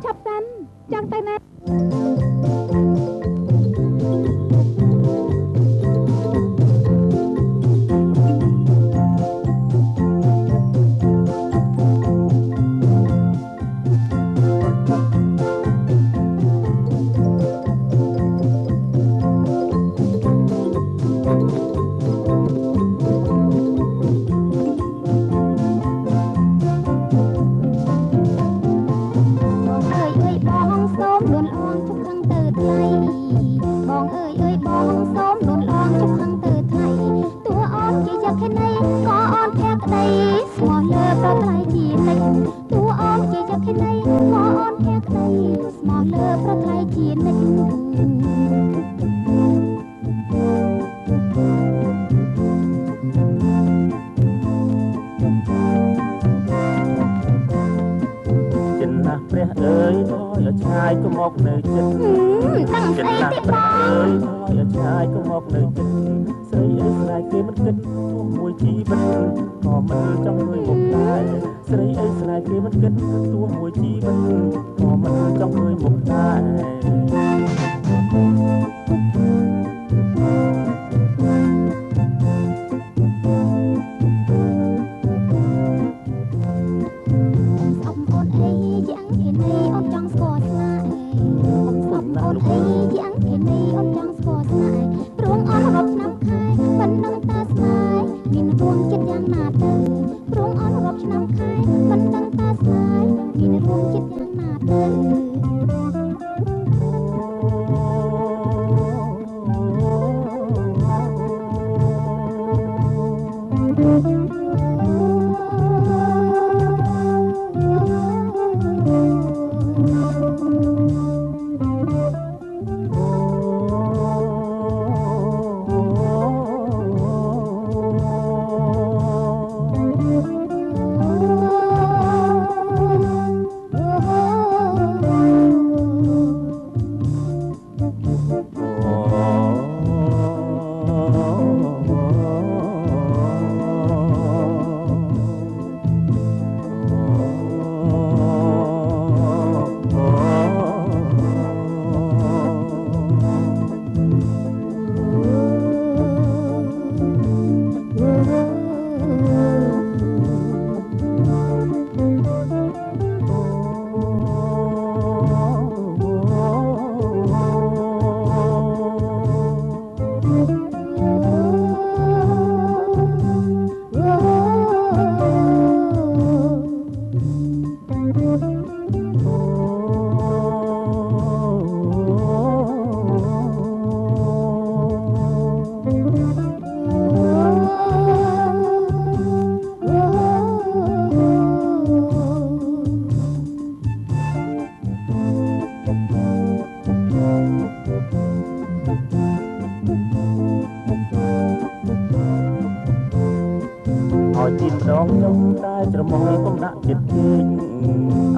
ចាប់សិនចង់ទៅណា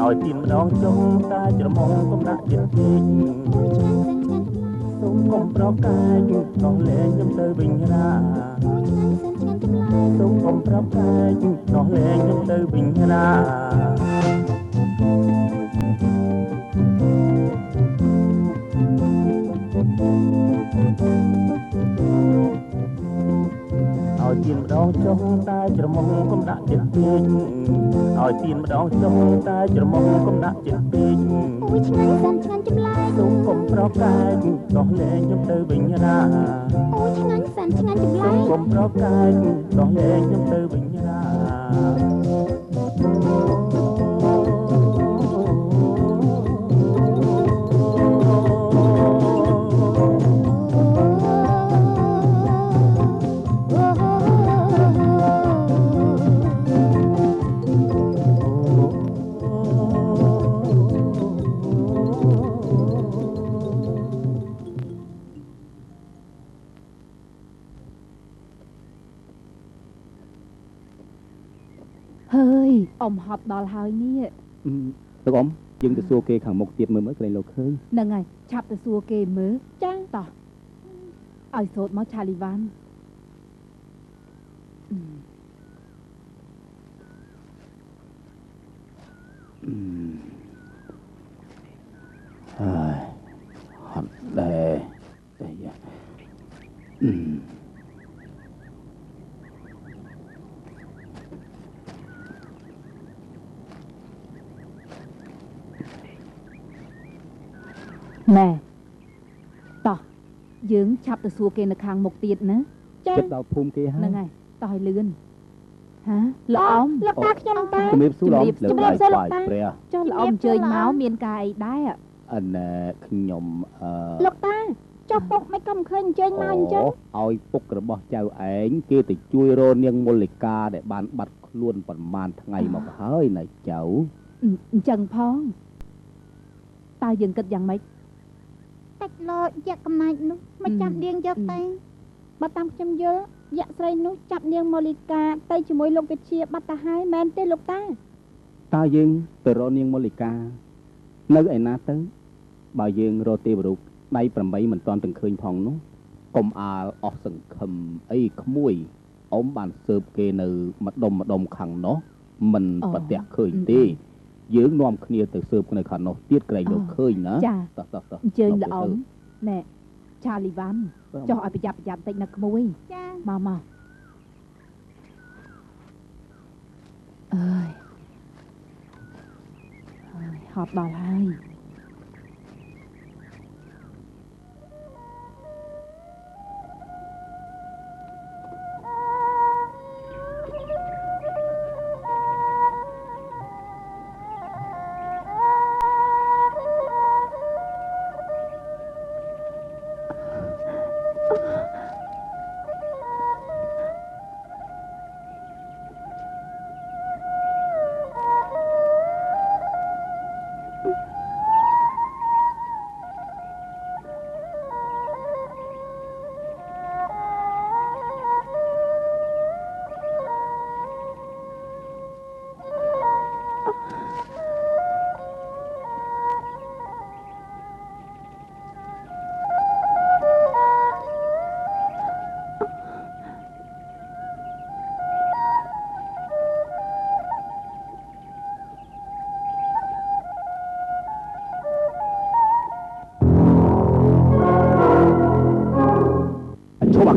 ឲ្យ ទៀនម្ដងចុងតែច្រមុំកំដាក់ទៀតពេកសូមកុំប្រកាយដោះលែងខ្ញុំទៅវិញណាសូមកុំប្រកាយដោះលែងខ្ញុំទៅវិញណាឲ្យទៀនម្ដងចុងតែច្រមុំកុំដាក់ចិត្តពេកឲ្យទៀនម្ដងចុងតែច្រមុំកុំដាក់ចិត្តពេកអូយឆ្ងាញ់សិនឆ្ងាញ់ចម្លែកសូមកុំប្រកាយដោះលែងខ្ញុំទៅវិញណាអូយឆ្ងាញ់សិនឆ្ងាញ់ចម្លែកសូមកុំប្រកាយដោះលែងខ្ញុំទៅវិញណាហើយអ៊ំហត់ដល់ហើយនេះលោកអ៊ំយើងទៅសួរគេខាងមុខទៀតមើលឃើញលោកឃើញហ្នឹងហើយឆាប់ទៅសួរគេមើលចាតោះឲ្យសូត្រមកឆាលីវ៉ាន់ហើយហត់ដែរណែតោះយើងឆាប់ទៅសួរគេនៅខាងមុខទៀតណាចាចិត្តដល់ភូមិគេហើយហ្នឹងហើយតោះឲ្យលឿនហាលោកអ៊ំលោកតាខ្ញុំតាជំរាបសួរលោកលោកបាយបាយព្រះចុះលោកអ៊ំអញ្ជើញមកមានការអីដែរណែខ្ញុំលោកតាចុះពុកមិនក៏មិនឃើញអញ្ជើញមកអញ្ចឹងឲ្យពុករបស់ចៅឯងគេទៅជួយរកនាងមូលិកាដែលបានបាត់ខ្លួនប្រមាណថ្ងៃមកហើយណែចៅអញ្ចឹងផងតើយើងគិតយ៉ាងម៉េចតិចលោយកកំណាច់នោះមកចាប់នាងយកទៅបើតាមខ្ញុំយល់យក្សស្រីនោះចាប់នាងម៉ូលីកាទៅជាមួយលោកវិទ្យាបាត់ទៅហើយមែនទេលោកតាតើយើងទៅរកនាងម៉ូលីកានៅឯណាទៅបើយើងរកទេវរូបដៃ8មិនទាន់ទាំងឃើញផងនោះកុំអាលអស់សង្ឃឹមអីក្មួយអ៊ំបានស៊ើបគេនៅម្ដុំខាងនោះមិនប្រទះឃើញទេយើងនាំគ្នាទៅស៊ើបនៅខាងនោះទៀតក្រែងលោកឃើញណាតោះអញ្ជើញលោកអ៊ំណែឆាលីវ៉ាន់ចុះឲ្យប្រយ័ត្នបន្តិចណាក្មួយចាមកអើយហត់ដល់ហើយ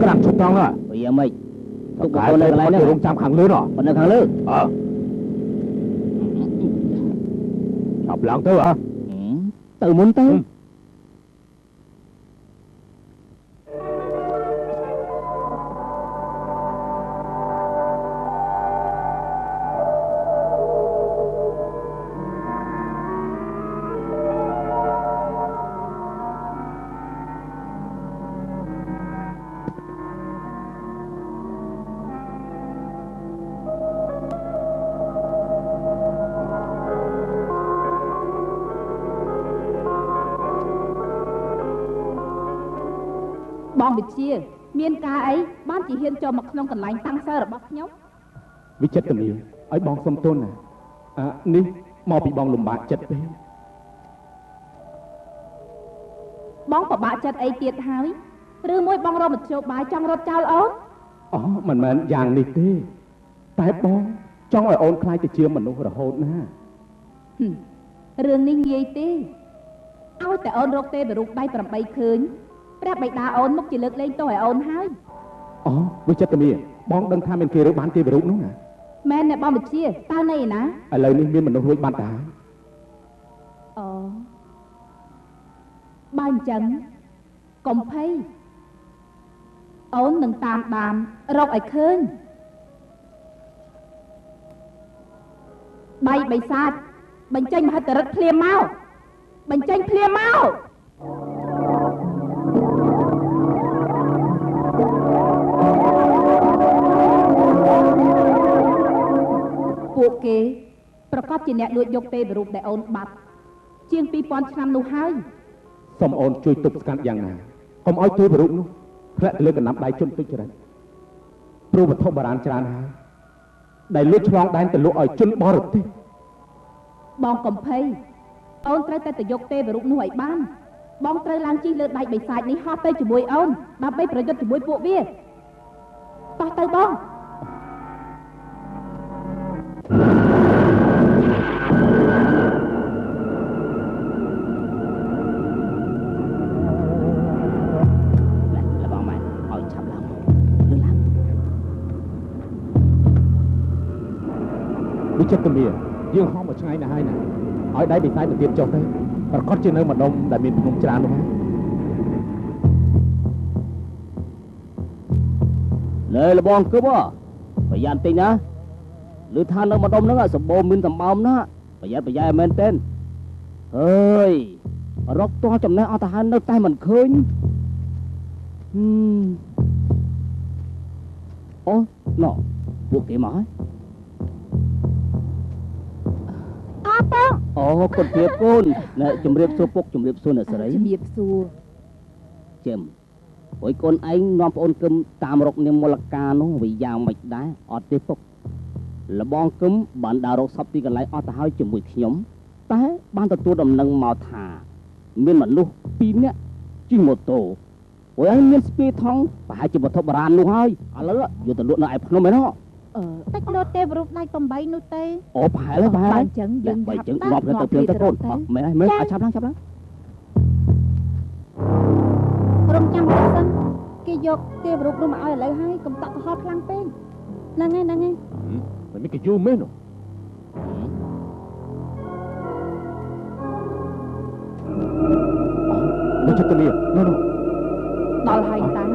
ក្រាំឈប់ត្រង់ហ្នឹងវាមិនទុកកូននៅកន្លែងនេះរងចាំខាងលើនោះនៅខាងលើចាប់ឡើងទៅទៅមុនទៅបងវិជាមានការអីបានជាហ៊ានចូលមកក្នុងកន្លែងតាំងសើរបស់ខ្ញុំវិចិត្រតែមានឲ្យបងសុំទោសណានេះ មកពីបងលំបាកចិត្តពេក បងពិបាកចិត្តអីទៀតហើយឬមួយបងរកមធ្យោបាយចង់រត់ចោលអូន អូមិនមែនយ៉ាងនេះទេតែបងចង់ឲ្យអូនខ្លាចទៅជាមនុស្សរហូតណា រឿងនេះងាយទេឲ្យតែអូនរកទេវរូបដៃ8ឃើញព្រះបិតាអូនមុខជាលើកលែងទោសឲ្យអូនហើយ អូវិចិត្រមាបងដឹងថាមានគេរើបានទេវរូបនោះណា មែនអ្នកបងវិជាតើនៅឯណា ឥឡូវនេះមានមនុស្សរួចបានតា អូបើអញ្ចឹងកុំភ័យអូននឹងតាមដានរកឲ្យឃើញបៃបិសាចបញ្ចេញមហិទ្ធិឫទ្ធិភ្លាមមកបញ្ចេញភ្លាមមកពួកគេប្រកាសជាអ្នកលួចយកទេវរូបដែលអូនបាត់ជាង 2000 ឆ្នាំនោះហើយ សូមអូនជួយទប់ស្កាត់យ៉ាងណាកុំឲ្យទេវរូបនោះធ្លាក់ទៅលើកណ្ដាប់ដៃជនទុច្ចរិតព្រោះវត្ថុបុរាណច្រើនហើយដែលលួចឆ្លងដែនទៅលក់ឲ្យជនបរទេស បងកំភៃអូនត្រូវតែទៅយកទេវរូបនោះឲ្យបានបងត្រូវឡើងជិះលើដៃបិសាចនេះហោះទៅជាមួយអូនដើម្បីប្រយុទ្ធជាមួយពួកវាតោះទៅបង វិចិត្រមាយើងហោះមកឆ្ងាយណាស់ហើយណាឲ្យដៃបិសាចទៅទៀតចុះទៅប្រកាសជានៅម្ដុំដែលមានភ្នំច្រើននោះហើយ លើលបងគឹបប្រយ័ត្នតិចណាឬថានៅម្ដុំហ្នឹងសម្បូរមានសម្បើមណាប្រយ័ត្នប្រយែមែនទេអើយរកទាល់ចំណេះអត់ទៅហើយនៅតែមិនឃើញអូណ៎ពួកគេមកហើយ អូគុណភាពគុណណែជំរាបសួរពុកជំរាបសួរអ្នកស្រី ជំរាបសួរ ចេមអុយកូនឯងនាំប្អូនគឹមតាមរកនាងមលកានោះវាយ៉ាងមិនដែរអត់ទេពុកលបងគឹមបានដើររកសពទីកន្លែងអស់ទៅហើយជាមួយខ្ញុំតែបានទទួលដំណឹងមកថាមានមនុស្ស2នាក់ជិះម៉ូតូអូយមានស្ពាយថងប្រហែលជាវត្ថុបុរាណនោះហើយឥឡូវយកទៅលក់នៅឯភ្នំឯណោះ តែលោតទេវរូបដៃ8នោះទេ អូប្រហែលហើយអញ្ចឹងយើងងាប់ទៅព្រៀងទៅកូនមែនហើយមើលឲ្យចាប់ឡើងរំចាំសិនគេយកទេវរូបនោះមកឲ្យឥឡូវហើយកុំតក់កុហកខ្លាំងពេកហ្នឹងហើយមិនមានគេយូរមែននោះវិចិត្រមានោះដល់ហើយតាំង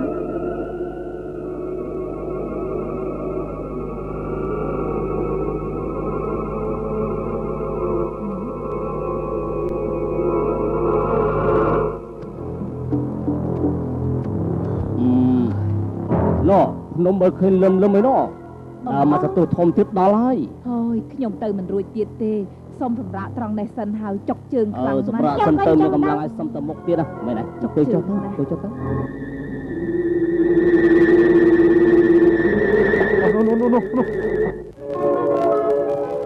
នំមើលឃើញលឹមឯណោះមកទៅធំទៀតដល់ហើយ អូយខ្ញុំទៅមិនរួចទៀតទេសុំសម្រាប់ត្រង់នេះសិនហើយចុកជើងខ្លាំង សម្រាប់សិនទៅមានកម្លាំងឲ្យសុំទៅមុខទៀតណាមែនទេចុកទៅចុះទៅ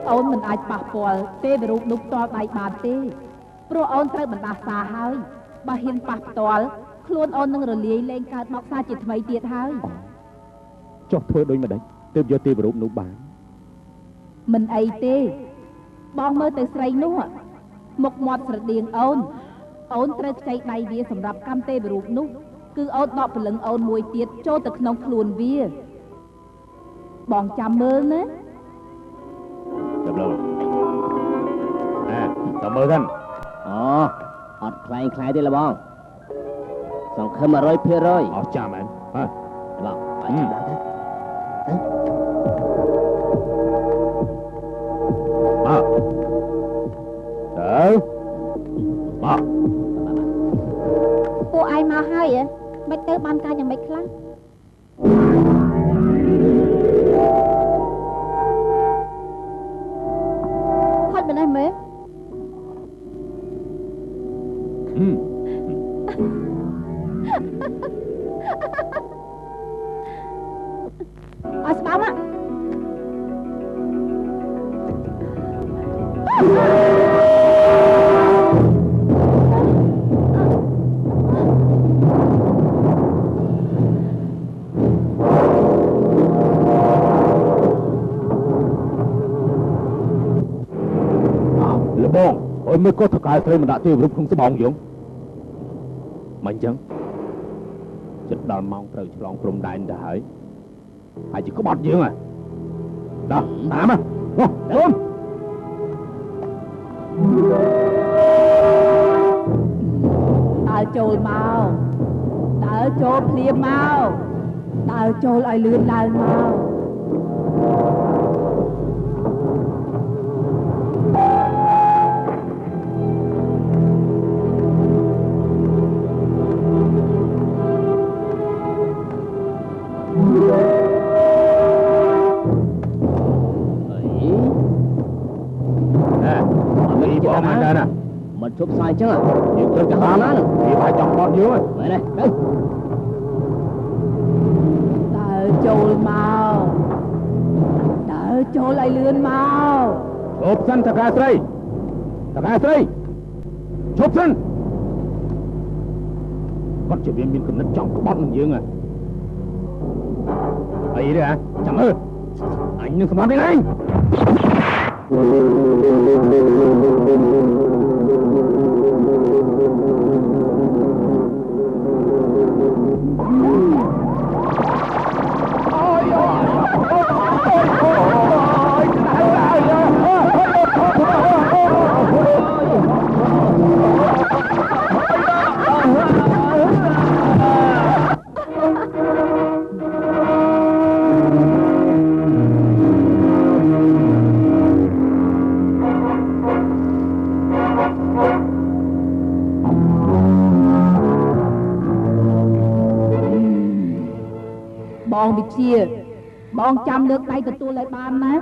អូនមិនអាចប៉ះពាល់ទេវរូបនោះផ្ទាល់ដៃបានទេព្រោះអូនត្រូវបណ្ដាសាហើយបើហ៊ានប៉ះផ្ទាល់ខ្លួនអូននឹងរលាយលែងកើតមកសាជាថ្មីទៀតហើយ ចុះធ្វើដូចម្ដេចទើបយកទេវរូបនោះបាន មិនអីទេបងមើលទៅស្រីនោះមុខមាត់ស្រដៀងអូនត្រូវខ្ចីដៃវាសម្រាប់កម្មទេវរូបនោះគឺអូនដកព្រលឹងអូនមួយទៀតចូលទៅក្នុងខ្លួនវាបងចាំមើលណាចាំលើតាមមើលហ្នឹង អូអត់ខ្លែងខ្លាយទេលបងសង្ឃឹម 100% អស់ចាំមែនហ៎ បងឲ្យចាំឡើងទៅ ពួកឯងមកហើយមិនទៅបានការយ៉ាងម៉េចខ្លះហត់មិនដែរមើលឲ្យស្បើម មើលក៏ថកែស្រីមិនដាក់ទេរូបក្នុងស្បោងយើងមិនអញ្ចឹងចិត្តដល់ម៉ោងត្រូវឆ្លងព្រំដែនទៅហើយជាក្បត់យើងហ៎ដល់តាមមកអូនដើរចូលមកដើរចូលភ្លាមមកដើរចូលឲ្យលឿនឡើងមកมันជប់ស្វាយអញ្ចឹងយើងត្រូវទៅតាមណាវាបាយចង់បត់យើងហ្នឹងមែនទេដើរចូលមកដើរចូលឲ្យលឿនមកឈប់សិនតកែស្រីឈប់សិនគាត់ជាវាមានគំនិតចង់ក្បត់នឹងយើងអីទេចាំមើលអញនឹងស្មាត់ទេឯងបងវិជាបងចាំលើកដៃទទួលឲ្យបានណា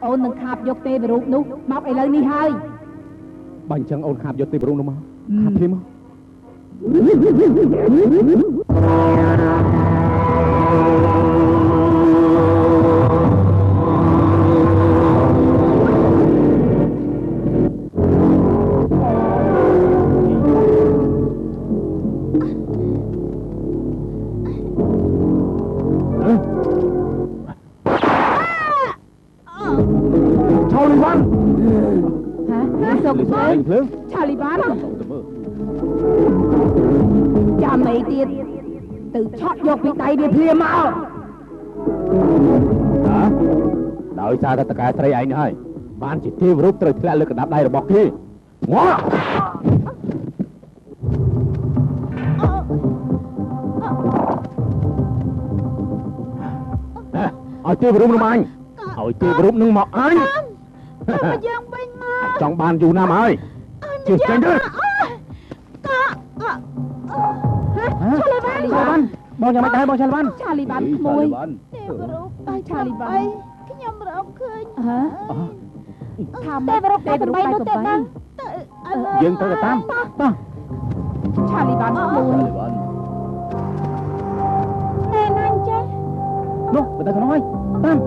អូននឹងខាបយកទេវរូបនោះមកឥឡូវនេះហើយបើអញ្ចឹងអូនខាបយកទេវរូបនោះមកខាបភ្លាមមកឆាលីវ៉ាន់ចាំអីទៀតទៅឆក់យកពីដៃវាភ្លាមមកដោយសារតែតកែស្រីឯងហើយបានជាទេវរូបត្រូវធ្លាក់លើកណ្ដាប់ដៃរបស់គេងល់ឲ្យទេវរូបនោះមកអញឲ្យទេវរូបនឹងមកអញយើងវិញមកចង់បានយូរណាស់ហើយជឿចេញទៅឆាលីវ៉ាន់បងយ៉ាងម៉េចដែរបងឆាលីវ៉ាន់ឆាលីវ៉ាន់ក្មួយទេវរូបតែឆាលីវ៉ាន់ខ្ញុំរកឃើញថាទេវរូបតែ8នោះទេណាយើងត្រូវទៅតាមតោះឆាលីវ៉ាន់ក្មួយណែណាចេះនោះទៅទៅក្នុងហើយតាម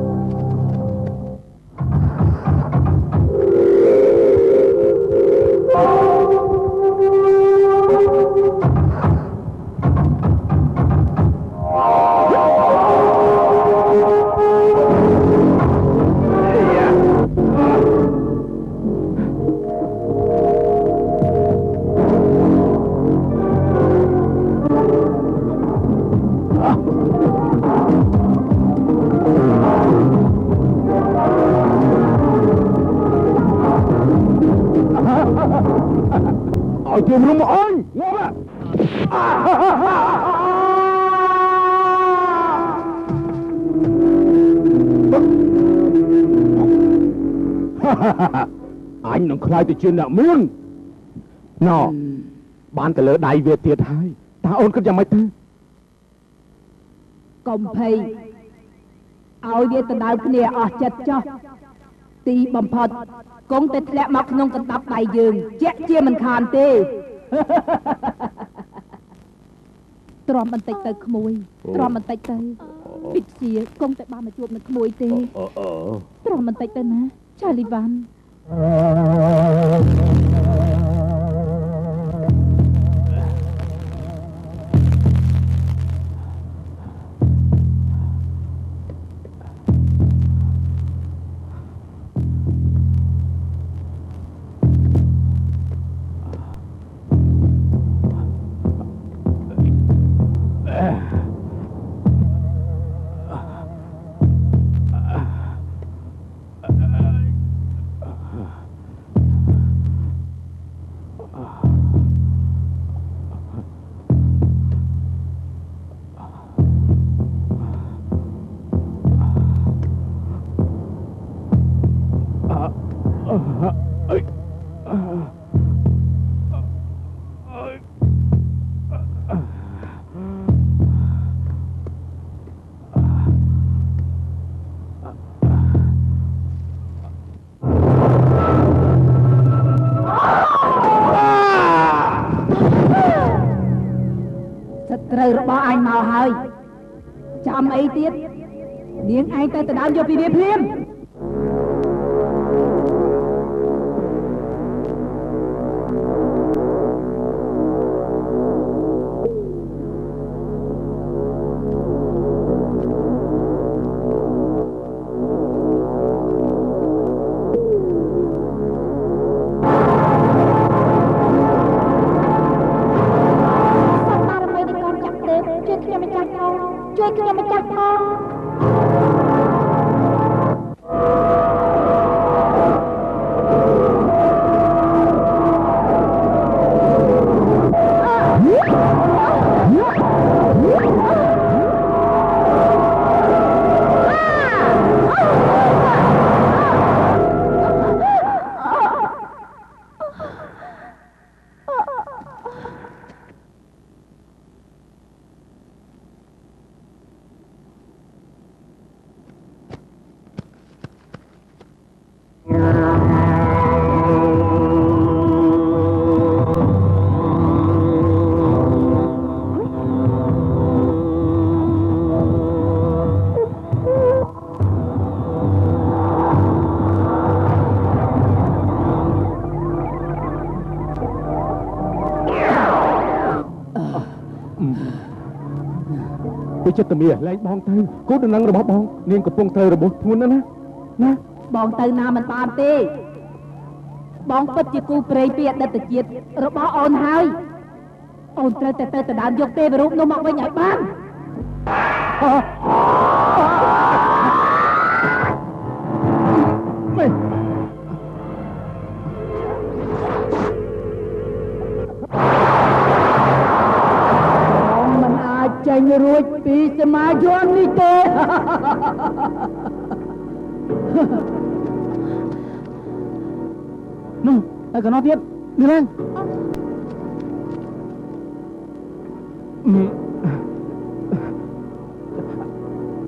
ឲ្យជុំរុំអញងាប់អញនឹងខ្លាយទៅជាអ្នកមានណ៎បានទៅលើដៃវាទៀតហើយតើអូនគិតយ៉ាងម៉េចទៅកុំភ័យឲ្យវាទៅដៅគ្នាអស់ចិត្តចុះទីបំផុតគង់តែធ្លាក់មកក្នុងកណ្ដាប់ដៃយើងជាក់ជាមិនខានទេទ្រាំបន្តិចទៅក្មួយទ្រាំបន្តិចទៅពិតជាគង់តែបានមកជួបនឹងក្មួយទេទ្រាំបន្តិចទៅណាឆាលីវ៉ាន់ ចាំអីទៀតនាងឯងទៅដើមយកពីវាភ្លាមជួយខ្ញុំម្ចាស់ផងចិត្តតែមានលែងបងទៅគូដំណឹងរបស់បងនាងកំពុងត្រូវរបួសធ្ងន់ណាស់បងទៅណាមិនបានទេបងពិតជាគូព្រៃពីអតីតជាតិរបស់អូនហើយអូនត្រូវតែទៅដើមយកទេវរូបនោះមកវិញឲ្យបានចេញរួចពីសមាជិកនេះទេនោះតែកណោះទៀតនេះឡើង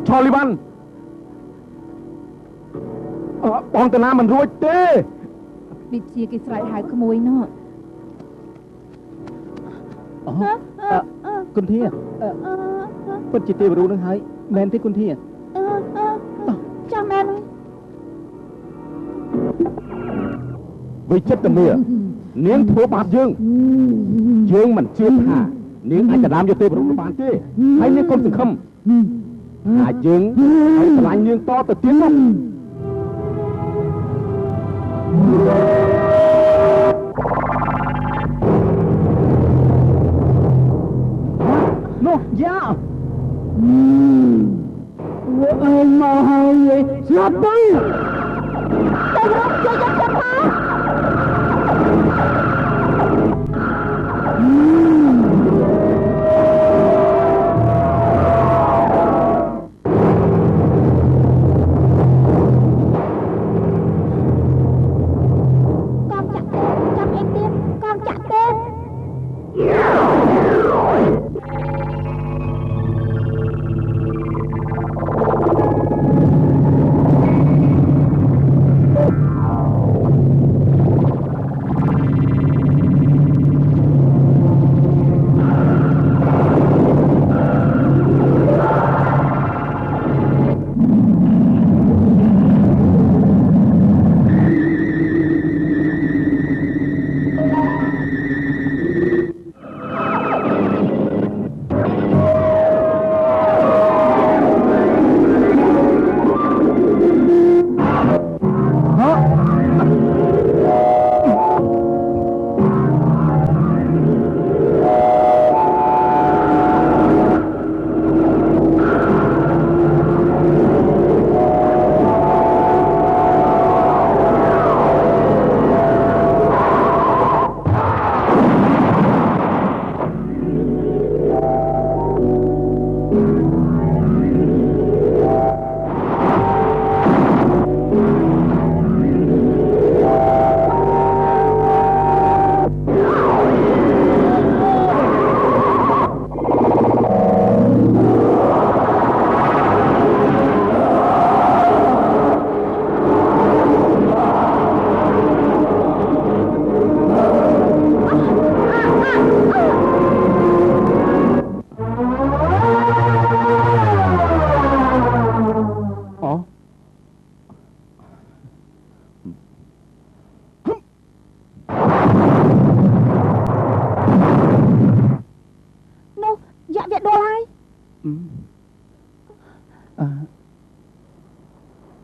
ឆលីវ៉ាន់បងតាណាមិនរួចទេដូចជាគេស្រែកហៅក្មួយនោះគុនធាពិតជាទេវរូបនឹងហើយមែនទេគុនធាចាំមែនវិចិត្រមានាងធ្វើបាបយើងមិនជឿថានាងអាចដណ្ដើមយកទេវរូបបានទេហើយនាងកុំសង្ឃឹមថាយើងឲ្យឆ្លាញ់នាងតទៅទៀតនោះយ៉ាអើយមកហើយស្លាប់ទៅទៅរកជួយយកចាំផង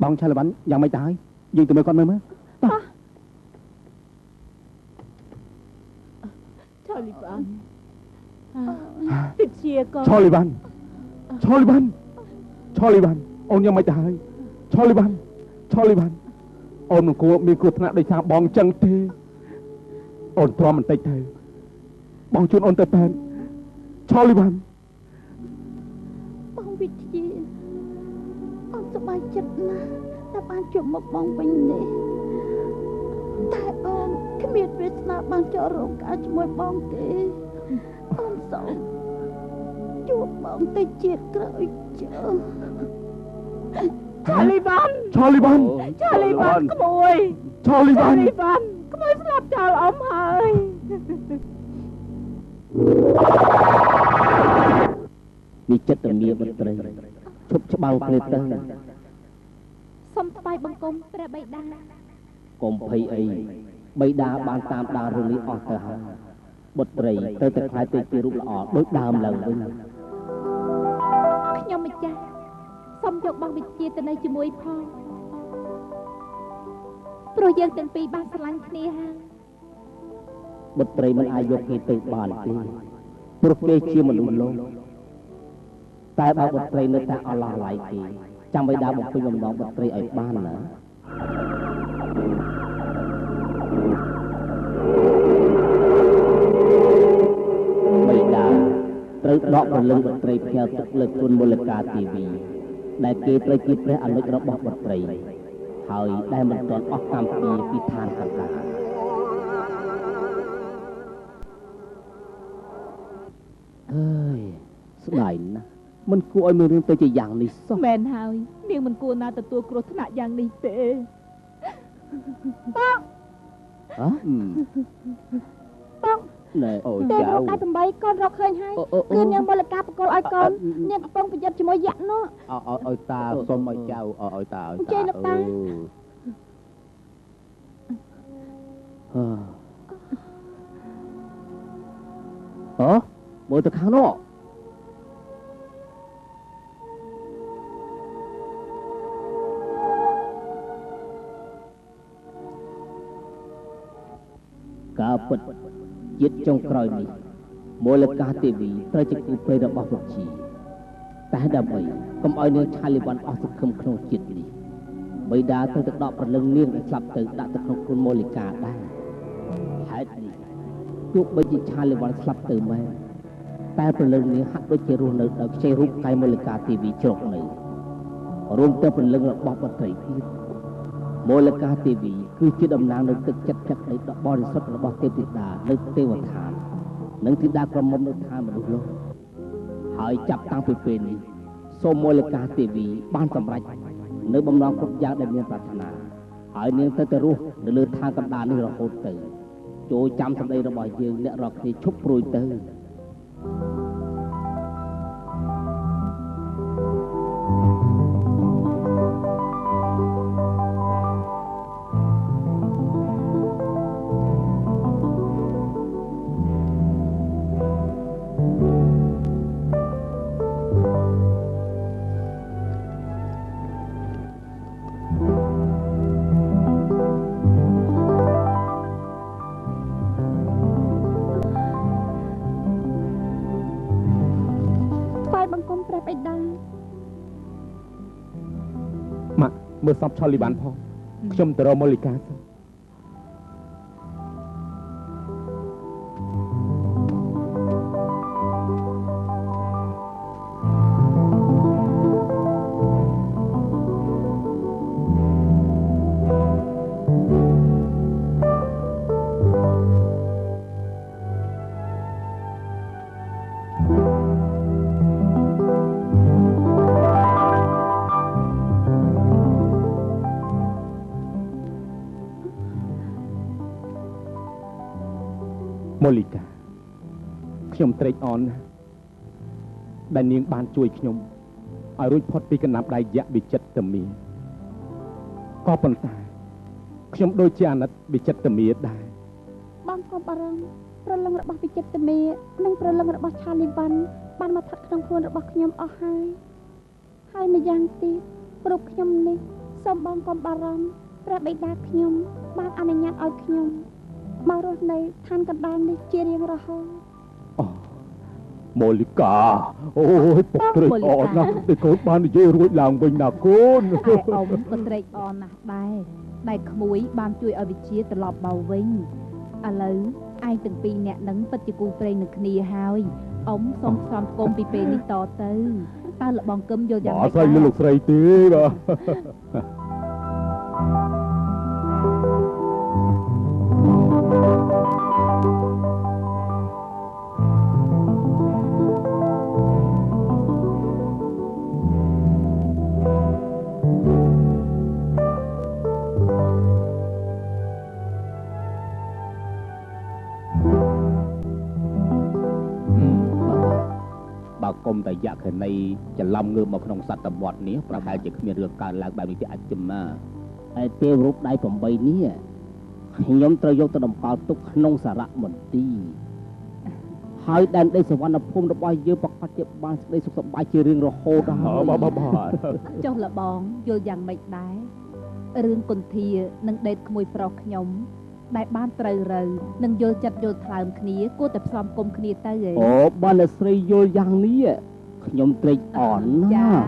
បងឆាលវ៉ាន់យ៉ាងម៉េចទៅហើយយើងទៅមើលគាត់មើលតោះ ឆាលីវ៉ាន់ពិតជាក៏ ឆាលីវ៉ាន់អូនយ៉ាងម៉េចទៅហើយឆាលីវ៉ាន់អូនមិនគួរមានគ្រោះថ្នាក់ដោយសារបងចឹងទេអូនទ្រាំបន្តិចទៅបងជូនអូនទៅពេទ្យឆាលីវ៉ាន់ បងវិទ្យាអូនសប្បាយចិត្តណាស់ដែលបានជួបមុខបងវិញនេះតែអូនគ្មានវាសនាបានចូលរោងការជាមួយបងទេអូនសូមជួបបងទៅជាតិក្រោយចុះ ឆាលីវ៉ាន់ ឆាលីវ៉ាន់ ក្មួយ ឆាលីវ៉ាន់ ក្មួយស្លាប់ចោលអ៊ំហើយ នេះចិត្តតែមានបុត្រីឈប់ច្បាំងគ្នាទៅ សូមថ្វាយបង្គំព្រះបិតា កុំភ័យអីបិតាបានតាមដានរឿងនេះអស់ទៅហើយបុត្រីត្រូវតែខ្លាយទៅជារូបល្អដូចដើមឡើងវិញ ខ្ញុំម្ចាស់សូមយកបងវិជ្ជាទៅនៅជាមួយផងព្រោះយើងទាំងពីរបានស្រឡាញ់គ្នាហើយ បុត្រីមិនអាចយកគេទៅបានទេព្រោះគេជាមនុស្សលោកតែបើបុត្រីនៅតែអឡោះឡៃគេចាំបិតាបំពេញបំណងបុត្រីឲ្យបានណាបិតាត្រូវដកព្រលឹងបុត្រីផ្ញើទឹកលើគុណមូលកាទេវីដែលគេត្រូវជាព្រះអនុជរបស់បុត្រីហើយដែលមិនទាន់អស់កម្មពីឋានខាងដើមអើយស្ដាយណាស់មិនគួរឲ្យមានរឿងទៅជាយ៉ាងនេះសោះ មែនហើយនាងមិនគួរណាទទួលគ្រោះថ្នាក់យ៉ាងនេះទេ ហ៎ណែអូ ទេ ចៅ រកដៃ8កូនរកឃើញហើយគឺនាងមូលកាបកលឲ្យកូននាងកំពុងប្រយុទ្ធជាមួយយក្សនោះ ឲ្យតាសុំឲ្យចៅឲ្យតា ចេះលោកតា អូមើលទៅខាងនោះការពិតជាតិចុងក្រោយនេះមូលកាទេវីត្រូវជាគូព្រៃរបស់ពុទ្ធជីតែដើម្បីកុំឲ្យនាងឆាលីវ៉ាន់អស់សង្ឃឹមក្នុងជាតិនេះបិតាត្រូវទៅដកព្រលឹងនាងដែលស្លាប់ទៅដាក់ទៅក្នុងគុណមូលិកាដែរហេតុនេះទោះបីជាឆាលីវ៉ាន់ស្លាប់ទៅមែនតែព្រលឹងនាងហាក់ដូចជារស់នៅដោយខ្ចីរូបកាយមូលិកាទេវីជ្រកនៅរួមទាំងព្រលឹងរបស់បុត្រីទៀតមូលកាទេវីគឺជាតំណាងនៃទឹកចិត្តចក្ដីដ៏បរិសុទ្ធរបស់ទេពធីតានៅទេវឋាននិងធីតាក្រមុំនៅឋានមនុស្សលោកហើយចាប់តាំងពីពេលនេះសូមមូលកាទេវីបានសម្រេចនៅបំណងគ្រប់យ៉ាងដែលមានប្រាថ្នាហើយនាងទៅរស់នៅលើឋានកណ្ដាលនេះរហូតទៅចូលចាំសម្ដីរបស់យើងអ្នករាល់គ្នាឈប់ព្រួយទៅមើលសពឆលីវ៉ាន់ផងខ្ញុំទៅរកមូលិកាសិន មូលិកាខ្ញុំត្រេកអរណាស់ដែលនាងបានជួយខ្ញុំឲ្យរួចផុតពីកណ្ដាប់ដៃយក្សវិចិត្រមាក៏ប៉ុន្តែខ្ញុំដូចជាអាណិតវិចិត្រមាដែរ បងកុំបារម្ភព្រលឹងរបស់វិចិត្រមានិងព្រលឹងរបស់ឆាលីវ៉ាន់ បានមកថត់ក្នុងខ្លួនរបស់ខ្ញុំអស់ហើយម្យ៉ាងទៀតព្រោះខ្ញុំនេះសូមបងកុំបារម្ភព្រះបិតាខ្ញុំបានអនុញ្ញាតឲ្យខ្ញុំមករស់នៅឋានកណ្ដាលនេះជារៀងរហូត ម៉ូលីកាអូយពុកត្រេកអរណាស់ដែលកូនបាននិយាយរួចឡើងវិញណាកូន ឯអ៊ំក៏ត្រេកអរណាស់ដែរដែលក្មួយបានជួយឲ្យវិជាត្រឡប់មកវិញឥឡូវឯងទាំងពីរអ្នកនឹងពិតជាគូព្រេងនឹងគ្នាហើយអ៊ំសូមផ្សំគុំពីពេលនេះតទៅតើលបងកឹមយល់យ៉ាងម៉េច ស្រីលោកស្រីទេបាទ បើគុំតែយក្ខិនីច្រឡំងើបមកក្នុងសត្វវត្តនេះប្រហែលជាគ្មានរឿងកើតឡើងបែបនេះទេអាចជំនា ឯទេវរូបដៃ8នេះខ្ញុំត្រូវយកទៅតម្កល់ទុកក្នុងសារៈមន្ទីរហើយដែនដីសវណ្ណភូមិរបស់យើងប្រកាសជាបានសេចក្តីសុខសប្បាយជារៀងរហូតហើយ បាទ ចុះលបងយល់យ៉ាងម៉េចដែររឿងគុន្ធានិងដេតក្មួយប្រុសខ្ញុំដែលបានត្រូវរើនិងយល់ចិត្តយល់ថ្លើមគ្នាគួរតែផ្សំគុំគ្នាទៅឯង អូបើអ្នកស្រីយល់យ៉ាងនេះខ្ញុំត្រេកអរណាស់